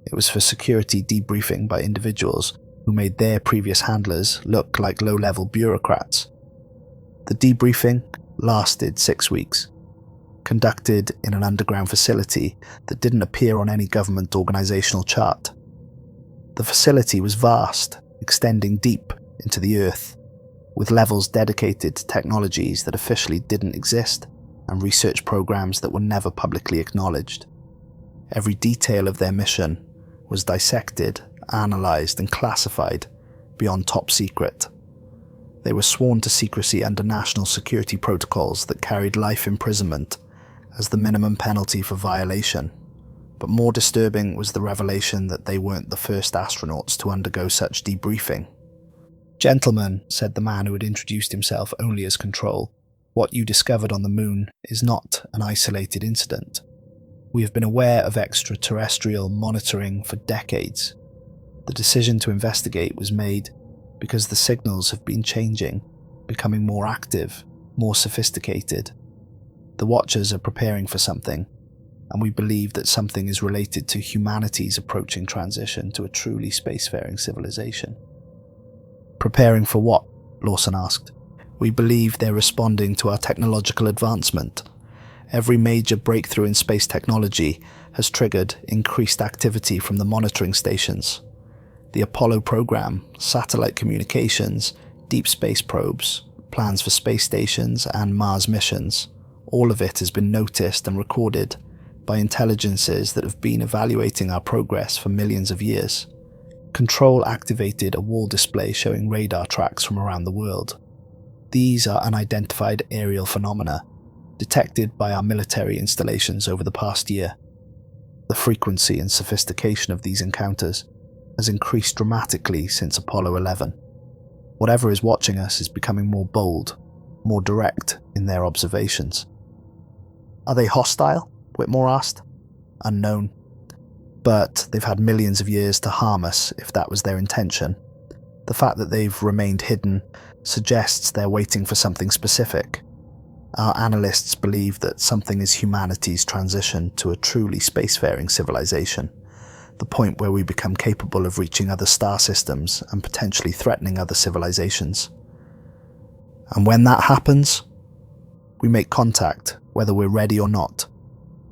it was for security debriefing by individuals who made their previous handlers look like low-level bureaucrats. The debriefing lasted 6 weeks, conducted in an underground facility that didn't appear on any government organisational chart. The facility was vast, extending deep into the earth, with levels dedicated to technologies that officially didn't exist and research programs that were never publicly acknowledged. Every detail of their mission was dissected, analysed and classified beyond top secret. They were sworn to secrecy under national security protocols that carried life imprisonment as the minimum penalty for violation. But more disturbing was the revelation that they weren't the first astronauts to undergo such debriefing. "Gentlemen," said the man who had introduced himself only as Control, "what you discovered on the moon is not an isolated incident. We have been aware of extraterrestrial monitoring for decades. The decision to investigate was made because the signals have been changing, becoming more active, more sophisticated. The Watchers are preparing for something, and we believe that something is related to humanity's approaching transition to a truly spacefaring civilization." "Preparing for what?" Lawson asked. "We believe they're responding to our technological advancement. Every major breakthrough in space technology has triggered increased activity from the monitoring stations. The Apollo program, satellite communications, deep space probes, plans for space stations and Mars missions. All of it has been noticed and recorded by intelligences that have been evaluating our progress for millions of years. Control activated a wall display showing radar tracks from around the world. These are unidentified aerial phenomena detected by our military installations over the past year. The frequency and sophistication of these encounters has increased dramatically since Apollo 11. Whatever is watching us is becoming more bold, more direct in their observations." "Are they hostile?" Whitmore asked. "Unknown. But they've had millions of years to harm us if that was their intention. The fact that they've remained hidden suggests they're waiting for something specific. Our analysts believe that something is humanity's transition to a truly spacefaring civilization, the point where we become capable of reaching other star systems and potentially threatening other civilizations. And when that happens, we make contact, whether we're ready or not,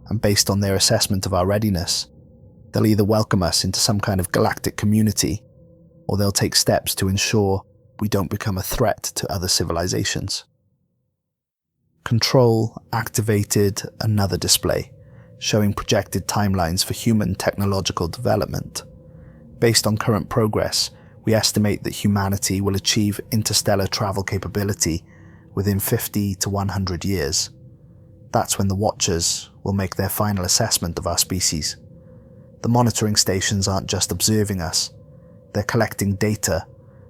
and based on their assessment of our readiness, they'll either welcome us into some kind of galactic community, or they'll take steps to ensure we don't become a threat to other civilizations. Control activated another display, showing projected timelines for human technological development. Based on current progress, we estimate that humanity will achieve interstellar travel capability within 50 to 100 years. That's when the Watchers will make their final assessment of our species. The monitoring stations aren't just observing us, they're collecting data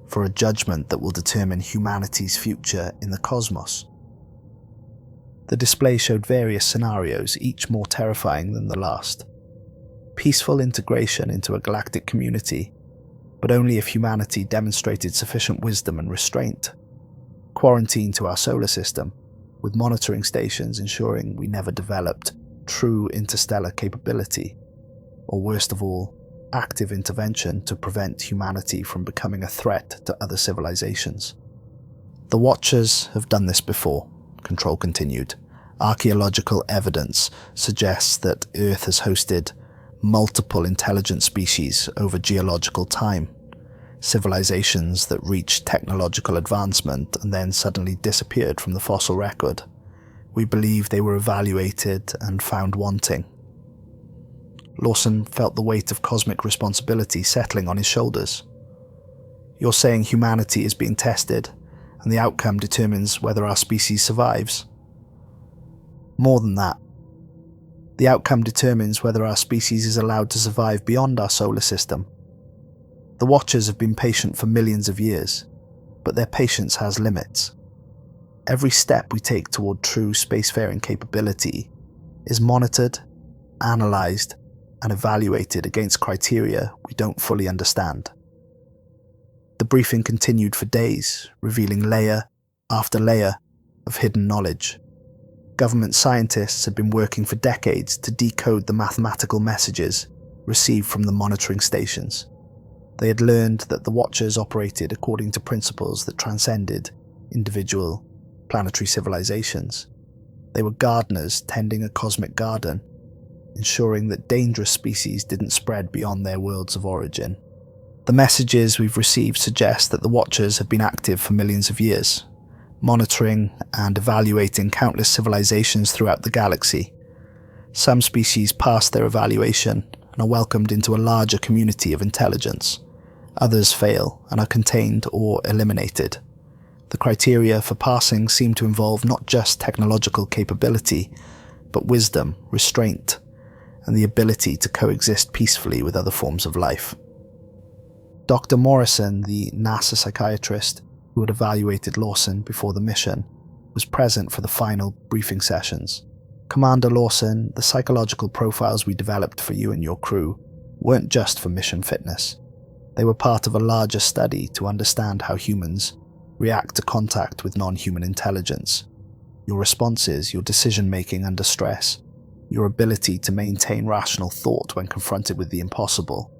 for a judgment that will determine humanity's future in the cosmos. The display showed various scenarios, each more terrifying than the last. Peaceful integration into a galactic community, but only if humanity demonstrated sufficient wisdom and restraint. Quarantine to our solar system, with monitoring stations ensuring we never developed true interstellar capability. Or worst of all, active intervention to prevent humanity from becoming a threat to other civilizations. The Watchers have done this before, Control continued. Archaeological evidence suggests that Earth has hosted multiple intelligent species over geological time. Civilizations that reached technological advancement and then suddenly disappeared from the fossil record. We believe they were evaluated and found wanting. Lawson felt the weight of cosmic responsibility settling on his shoulders. You're saying humanity is being tested, and the outcome determines whether our species survives? More than that. The outcome determines whether our species is allowed to survive beyond our solar system. The Watchers have been patient for millions of years, but their patience has limits. Every step we take toward true spacefaring capability is monitored, analysed, and evaluated against criteria we don't fully understand. The briefing continued for days, revealing layer after layer of hidden knowledge. Government scientists had been working for decades to decode the mathematical messages received from the monitoring stations. They had learned that the Watchers operated according to principles that transcended individual planetary civilizations. They were gardeners tending a cosmic garden, ensuring that dangerous species didn't spread beyond their worlds of origin. The messages we've received suggest that the Watchers have been active for millions of years, monitoring and evaluating countless civilizations throughout the galaxy. Some species pass their evaluation and are welcomed into a larger community of intelligence. Others fail and are contained or eliminated. The criteria for passing seem to involve not just technological capability, but wisdom, restraint, and the ability to coexist peacefully with other forms of life. Dr. Morrison, the NASA psychiatrist who had evaluated Lawson before the mission, was present for the final briefing sessions. Commander Lawson, the psychological profiles we developed for you and your crew weren't just for mission fitness. They were part of a larger study to understand how humans react to contact with non-human intelligence. Your responses, your decision-making under stress, your ability to maintain rational thought when confronted with the impossible.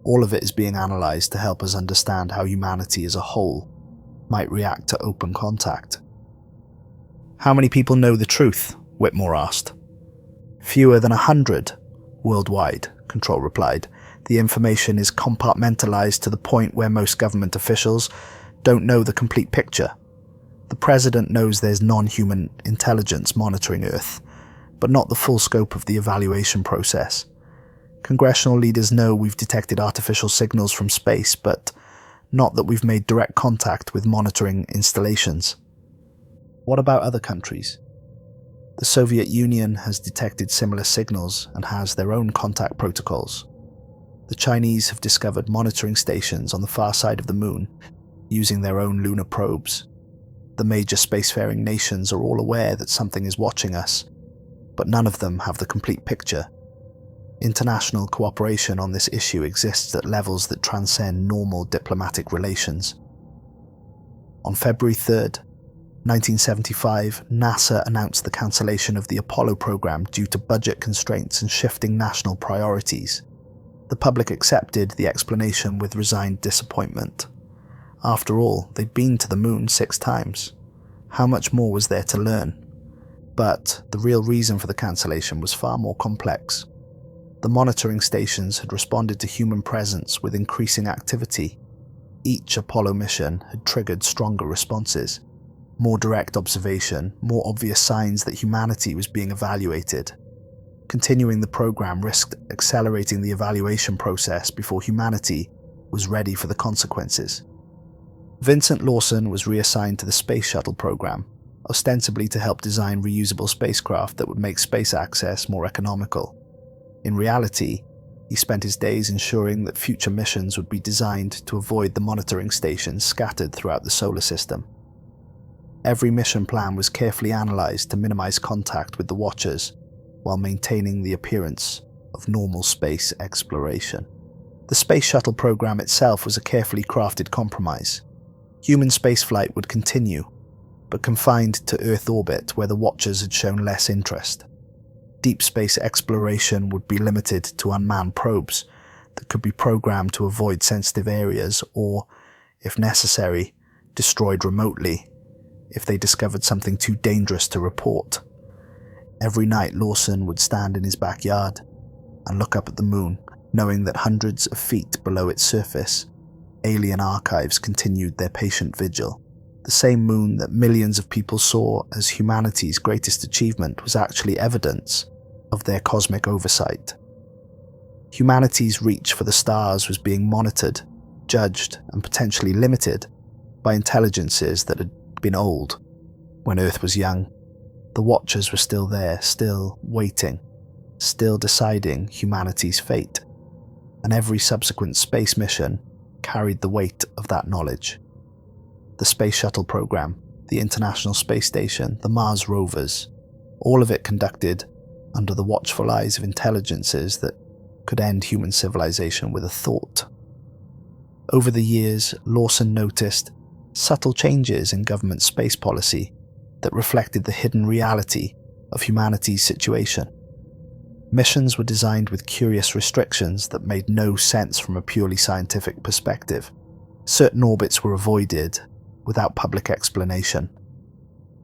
All of it is being analysed to help us understand how humanity as a whole might react to open contact. How many people know the truth? Whitmore asked. Fewer than 100 worldwide, Control replied. The information is compartmentalized to the point where most government officials don't know the complete picture. The president knows there's non-human intelligence monitoring Earth, but not the full scope of the evaluation process. Congressional leaders know we've detected artificial signals from space, but not that we've made direct contact with monitoring installations. What about other countries? The Soviet Union has detected similar signals and has their own contact protocols. The Chinese have discovered monitoring stations on the far side of the moon using their own lunar probes. The major spacefaring nations are all aware that something is watching us, but none of them have the complete picture. International cooperation on this issue exists at levels that transcend normal diplomatic relations. On February 3rd, 1975, NASA announced the cancellation of the Apollo program due to budget constraints and shifting national priorities. The public accepted the explanation with resigned disappointment. After all, they'd been to the moon 6 times. How much more was there to learn? But the real reason for the cancellation was far more complex. The monitoring stations had responded to human presence with increasing activity. Each Apollo mission had triggered stronger responses. More direct observation, more obvious signs that humanity was being evaluated. Continuing the program risked accelerating the evaluation process before humanity was ready for the consequences. Vincent Lawson was reassigned to the Space Shuttle program, ostensibly to help design reusable spacecraft that would make space access more economical. In reality, he spent his days ensuring that future missions would be designed to avoid the monitoring stations scattered throughout the solar system. Every mission plan was carefully analysed to minimize contact with the watchers, while maintaining the appearance of normal space exploration. The Space Shuttle program itself was a carefully crafted compromise. Human spaceflight would continue, but confined to Earth orbit where the watchers had shown less interest. Deep space exploration would be limited to unmanned probes that could be programmed to avoid sensitive areas or, if necessary, destroyed remotely if they discovered something too dangerous to report. Every night Lawson would stand in his backyard and look up at the moon, knowing that hundreds of feet below its surface, alien archives continued their patient vigil. The same moon that millions of people saw as humanity's greatest achievement was actually evidence of their cosmic oversight. Humanity's reach for the stars was being monitored, judged, and potentially limited by intelligences that had been old when Earth was young. The Watchers were still there, still waiting, still deciding humanity's fate, and every subsequent space mission carried the weight of that knowledge. The Space Shuttle program, the International Space Station, the Mars rovers, all of it conducted under the watchful eyes of intelligences that could end human civilization with a thought. Over the years, Lawson noticed subtle changes in government space policy that reflected the hidden reality of humanity's situation. Missions were designed with curious restrictions that made no sense from a purely scientific perspective. Certain orbits were avoided without public explanation.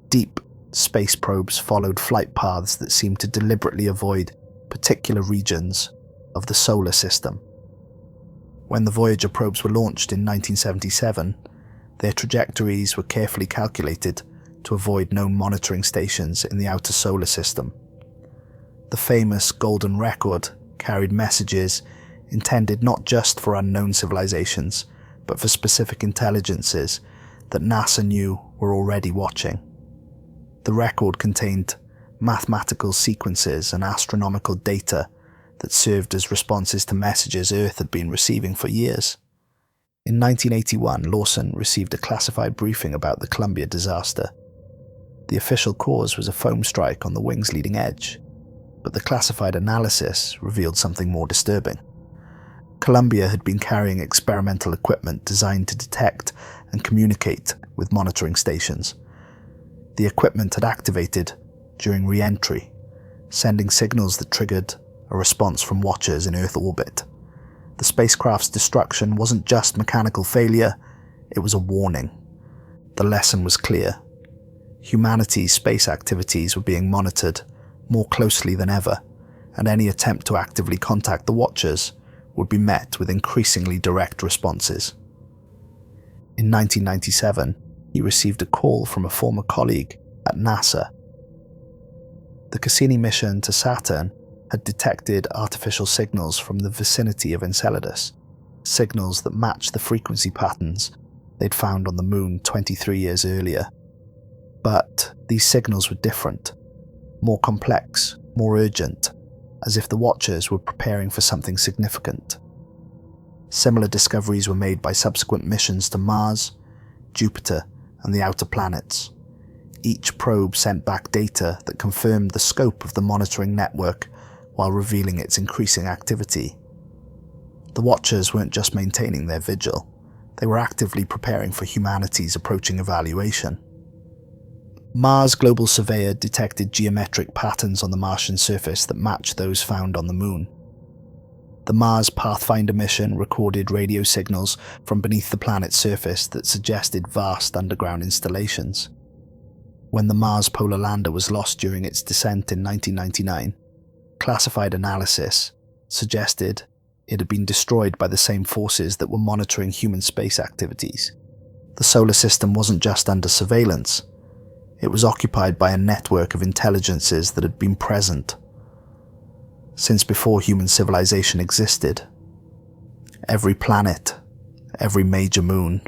Deep space probes followed flight paths that seemed to deliberately avoid particular regions of the solar system. When the Voyager probes were launched in 1977, their trajectories were carefully calculated to avoid known monitoring stations in the outer solar system. The famous Golden Record carried messages intended not just for unknown civilizations, but for specific intelligences that NASA knew were already watching. The record contained mathematical sequences and astronomical data that served as responses to messages Earth had been receiving for years. In 1981, Lawson received a classified briefing about the Columbia disaster. The official cause was a foam strike on the wing's leading edge, but the classified analysis revealed something more disturbing. Columbia had been carrying experimental equipment designed to detect and communicate with monitoring stations. The equipment had activated during re-entry, sending signals that triggered a response from watchers in Earth orbit. The spacecraft's destruction wasn't just mechanical failure, it was a warning. The lesson was clear. Humanity's space activities were being monitored more closely than ever, and any attempt to actively contact the Watchers would be met with increasingly direct responses. In 1997, he received a call from a former colleague at NASA. The Cassini mission to Saturn had detected artificial signals from the vicinity of Enceladus, signals that matched the frequency patterns they'd found on the Moon 23 years earlier. But these signals were different, more complex, more urgent, as if the Watchers were preparing for something significant. Similar discoveries were made by subsequent missions to Mars, Jupiter, and the outer planets. Each probe sent back data that confirmed the scope of the monitoring network while revealing its increasing activity. The Watchers weren't just maintaining their vigil, they were actively preparing for humanity's approaching evaluation. Mars Global Surveyor detected geometric patterns on the Martian surface that matched those found on the Moon. The Mars Pathfinder mission recorded radio signals from beneath the planet's surface that suggested vast underground installations. When the Mars Polar Lander was lost during its descent in 1999, classified analysis suggested it had been destroyed by the same forces that were monitoring human space activities. The solar system wasn't just under surveillance, it was occupied by a network of intelligences that had been present since before human civilization existed. Every planet, every major moon,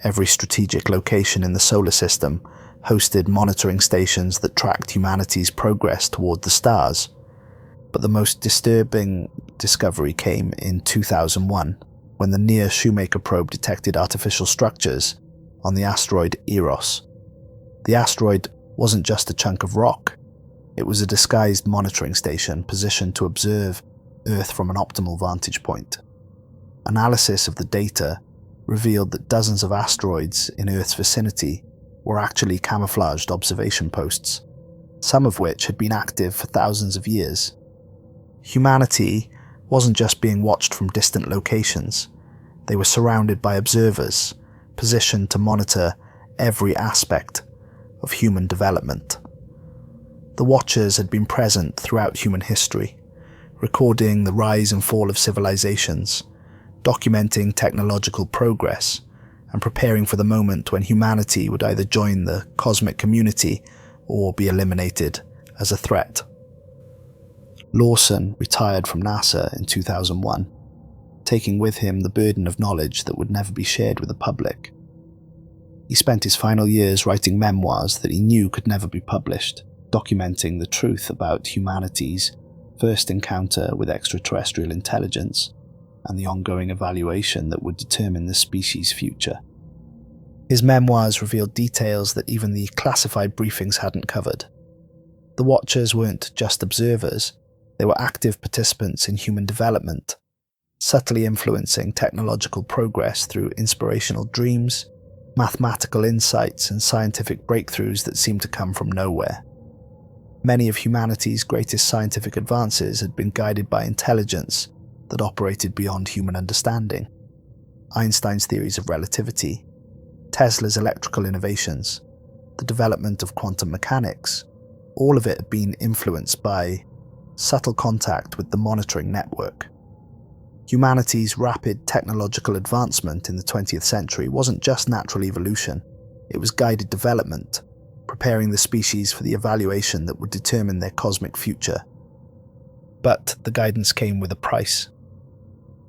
every strategic location in the solar system hosted monitoring stations that tracked humanity's progress toward the stars. But the most disturbing discovery came in 2001, when the Near Shoemaker probe detected artificial structures on the asteroid Eros. The asteroid wasn't just a chunk of rock, it was a disguised monitoring station positioned to observe Earth from an optimal vantage point. Analysis of the data revealed that dozens of asteroids in Earth's vicinity were actually camouflaged observation posts, some of which had been active for thousands of years. Humanity wasn't just being watched from distant locations, they were surrounded by observers, positioned to monitor every aspect of human development. The Watchers had been present throughout human history, recording the rise and fall of civilizations, documenting technological progress, and preparing for the moment when humanity would either join the cosmic community or be eliminated as a threat. Lawson retired from NASA in 2001, taking with him the burden of knowledge that would never be shared with the public. He spent his final years writing memoirs that he knew could never be published, documenting the truth about humanity's first encounter with extraterrestrial intelligence and the ongoing evaluation that would determine the species' future. His memoirs revealed details that even the classified briefings hadn't covered. The Watchers weren't just observers, they were active participants in human development, subtly influencing technological progress through inspirational dreams, mathematical insights, and scientific breakthroughs that seemed to come from nowhere. Many of humanity's greatest scientific advances had been guided by intelligence that operated beyond human understanding. Einstein's theories of relativity, Tesla's electrical innovations, the development of quantum mechanics, all of it had been influenced by subtle contact with the monitoring network. Humanity's rapid technological advancement in the 20th century wasn't just natural evolution, it was guided development, preparing the species for the evaluation that would determine their cosmic future. But the guidance came with a price.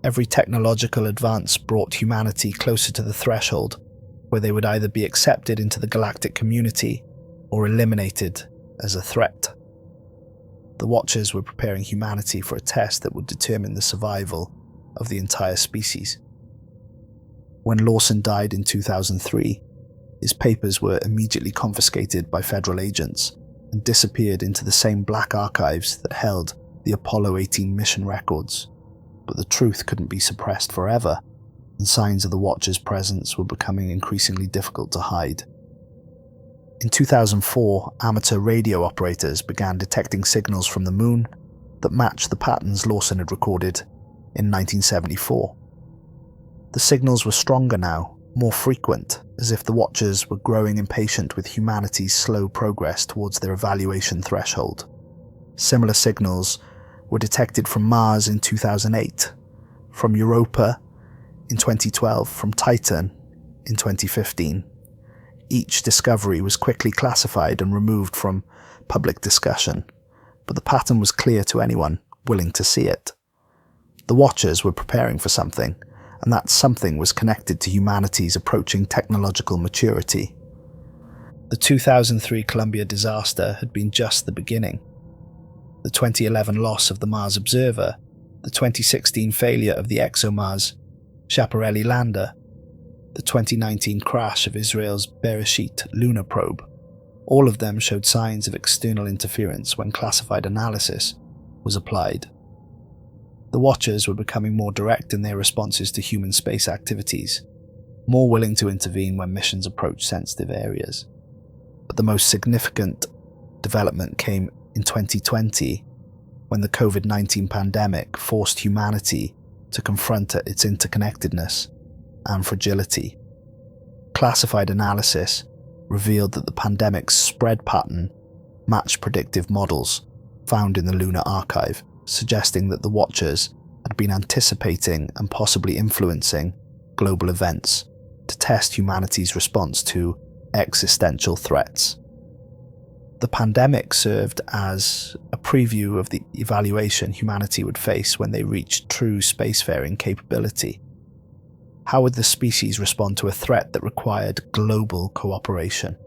Every technological advance brought humanity closer to the threshold where they would either be accepted into the galactic community or eliminated as a threat. The Watchers were preparing humanity for a test that would determine the survival of the entire species. When Lawson died in 2003, his papers were immediately confiscated by federal agents and disappeared into the same black archives that held the Apollo 18 mission records. But the truth couldn't be suppressed forever, and signs of the Watchers' presence were becoming increasingly difficult to hide. In 2004, amateur radio operators began detecting signals from the Moon that matched the patterns Lawson had recorded in 1974. The signals were stronger now, more frequent, as if the Watchers were growing impatient with humanity's slow progress towards their evaluation threshold. Similar signals were detected from Mars in 2008, from Europa in 2012, from Titan in 2015. Each discovery was quickly classified and removed from public discussion, but the pattern was clear to anyone willing to see it. The Watchers were preparing for something, and that something was connected to humanity's approaching technological maturity. The 2003 Columbia disaster had been just the beginning. The 2011 loss of the Mars Observer, the 2016 failure of the ExoMars Schiaparelli lander, the 2019 crash of Israel's Bereshit lunar probe, all of them showed signs of external interference when classified analysis was applied. The Watchers were becoming more direct in their responses to human space activities, more willing to intervene when missions approached sensitive areas. But the most significant development came in 2020, when the COVID-19 pandemic forced humanity to confront its interconnectedness and fragility. Classified analysis revealed that the pandemic's spread pattern matched predictive models found in the lunar archive, suggesting that the Watchers had been anticipating and possibly influencing global events to test humanity's response to existential threats. The pandemic served as a preview of the evaluation humanity would face when they reached true spacefaring capability. How would the species respond to a threat that required global cooperation?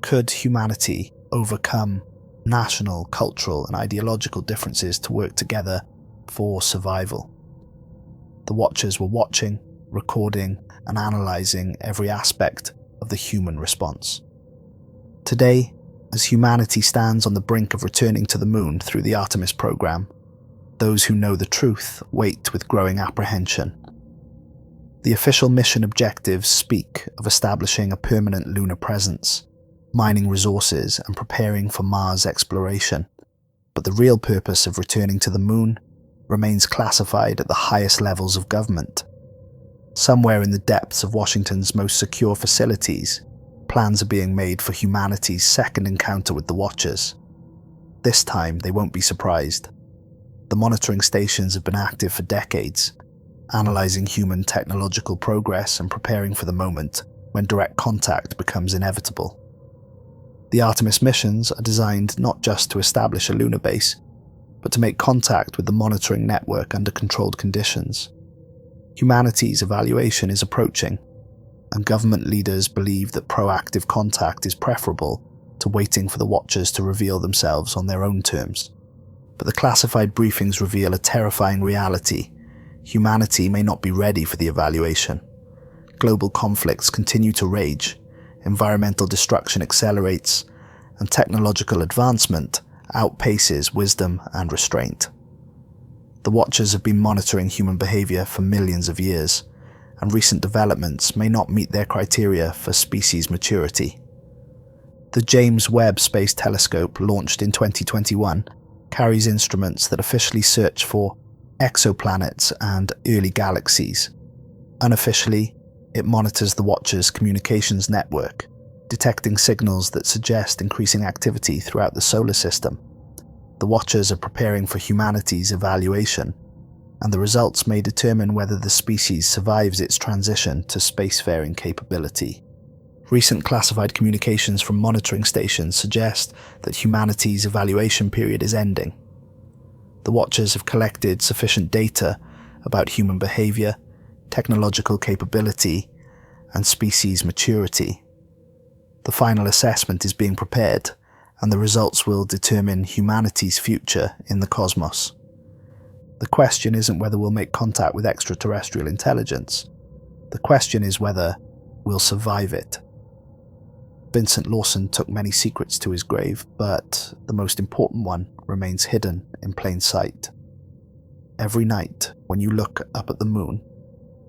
Could humanity overcome national, cultural, and ideological differences to work together for survival? The Watchers were watching, recording, and analysing every aspect of the human response. Today, as humanity stands on the brink of returning to the moon through the Artemis program, those who know the truth wait with growing apprehension. The official mission objectives speak of establishing a permanent lunar presence, mining resources, and preparing for Mars exploration. But the real purpose of returning to the moon remains classified at the highest levels of government. Somewhere in the depths of Washington's most secure facilities, plans are being made for humanity's second encounter with the Watchers. This time, they won't be surprised. The monitoring stations have been active for decades, analysing human technological progress and preparing for the moment when direct contact becomes inevitable. The Artemis missions are designed not just to establish a lunar base, but to make contact with the monitoring network under controlled conditions. Humanity's evaluation is approaching, and government leaders believe that proactive contact is preferable to waiting for the Watchers to reveal themselves on their own terms. But the classified briefings reveal a terrifying reality. Humanity may not be ready for the evaluation. Global conflicts continue to rage, environmental destruction accelerates, and technological advancement outpaces wisdom and restraint. The Watchers have been monitoring human behaviour for millions of years, and recent developments may not meet their criteria for species maturity. The James Webb Space Telescope, launched in 2021, carries instruments that officially search for exoplanets and early galaxies. Unofficially, it monitors the Watchers' communications network, detecting signals that suggest increasing activity throughout the solar system. The Watchers are preparing for humanity's evaluation, and the results may determine whether the species survives its transition to spacefaring capability. Recent classified communications from monitoring stations suggest that humanity's evaluation period is ending. The Watchers have collected sufficient data about human behaviour, technological capability, and species maturity. The final assessment is being prepared, and the results will determine humanity's future in the cosmos. The question isn't whether we'll make contact with extraterrestrial intelligence. The question is whether we'll survive it. Vincent Lawson took many secrets to his grave, but the most important one remains hidden in plain sight. Every night, when you look up at the moon,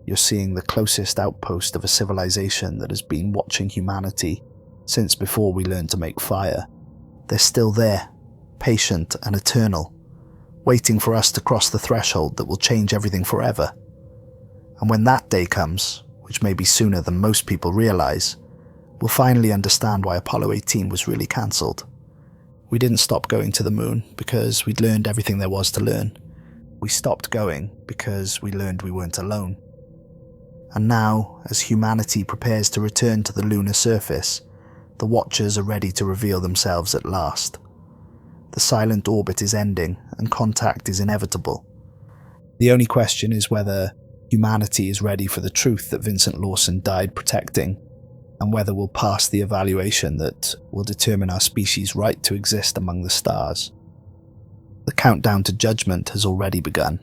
you're seeing the closest outpost of a civilization that has been watching humanity since before we learned to make fire. They're still there, patient and eternal, waiting for us to cross the threshold that will change everything forever. And when that day comes, which may be sooner than most people realize, we'll finally understand why Apollo 18 was really cancelled. We didn't stop going to the moon because we'd learned everything there was to learn. We stopped going because we learned we weren't alone. And now, as humanity prepares to return to the lunar surface, the Watchers are ready to reveal themselves at last. The silent orbit is ending, and contact is inevitable. The only question is whether humanity is ready for the truth that Vincent Lawson died protecting, and whether we'll pass the evaluation that will determine our species' right to exist among the stars. The countdown to judgment has already begun.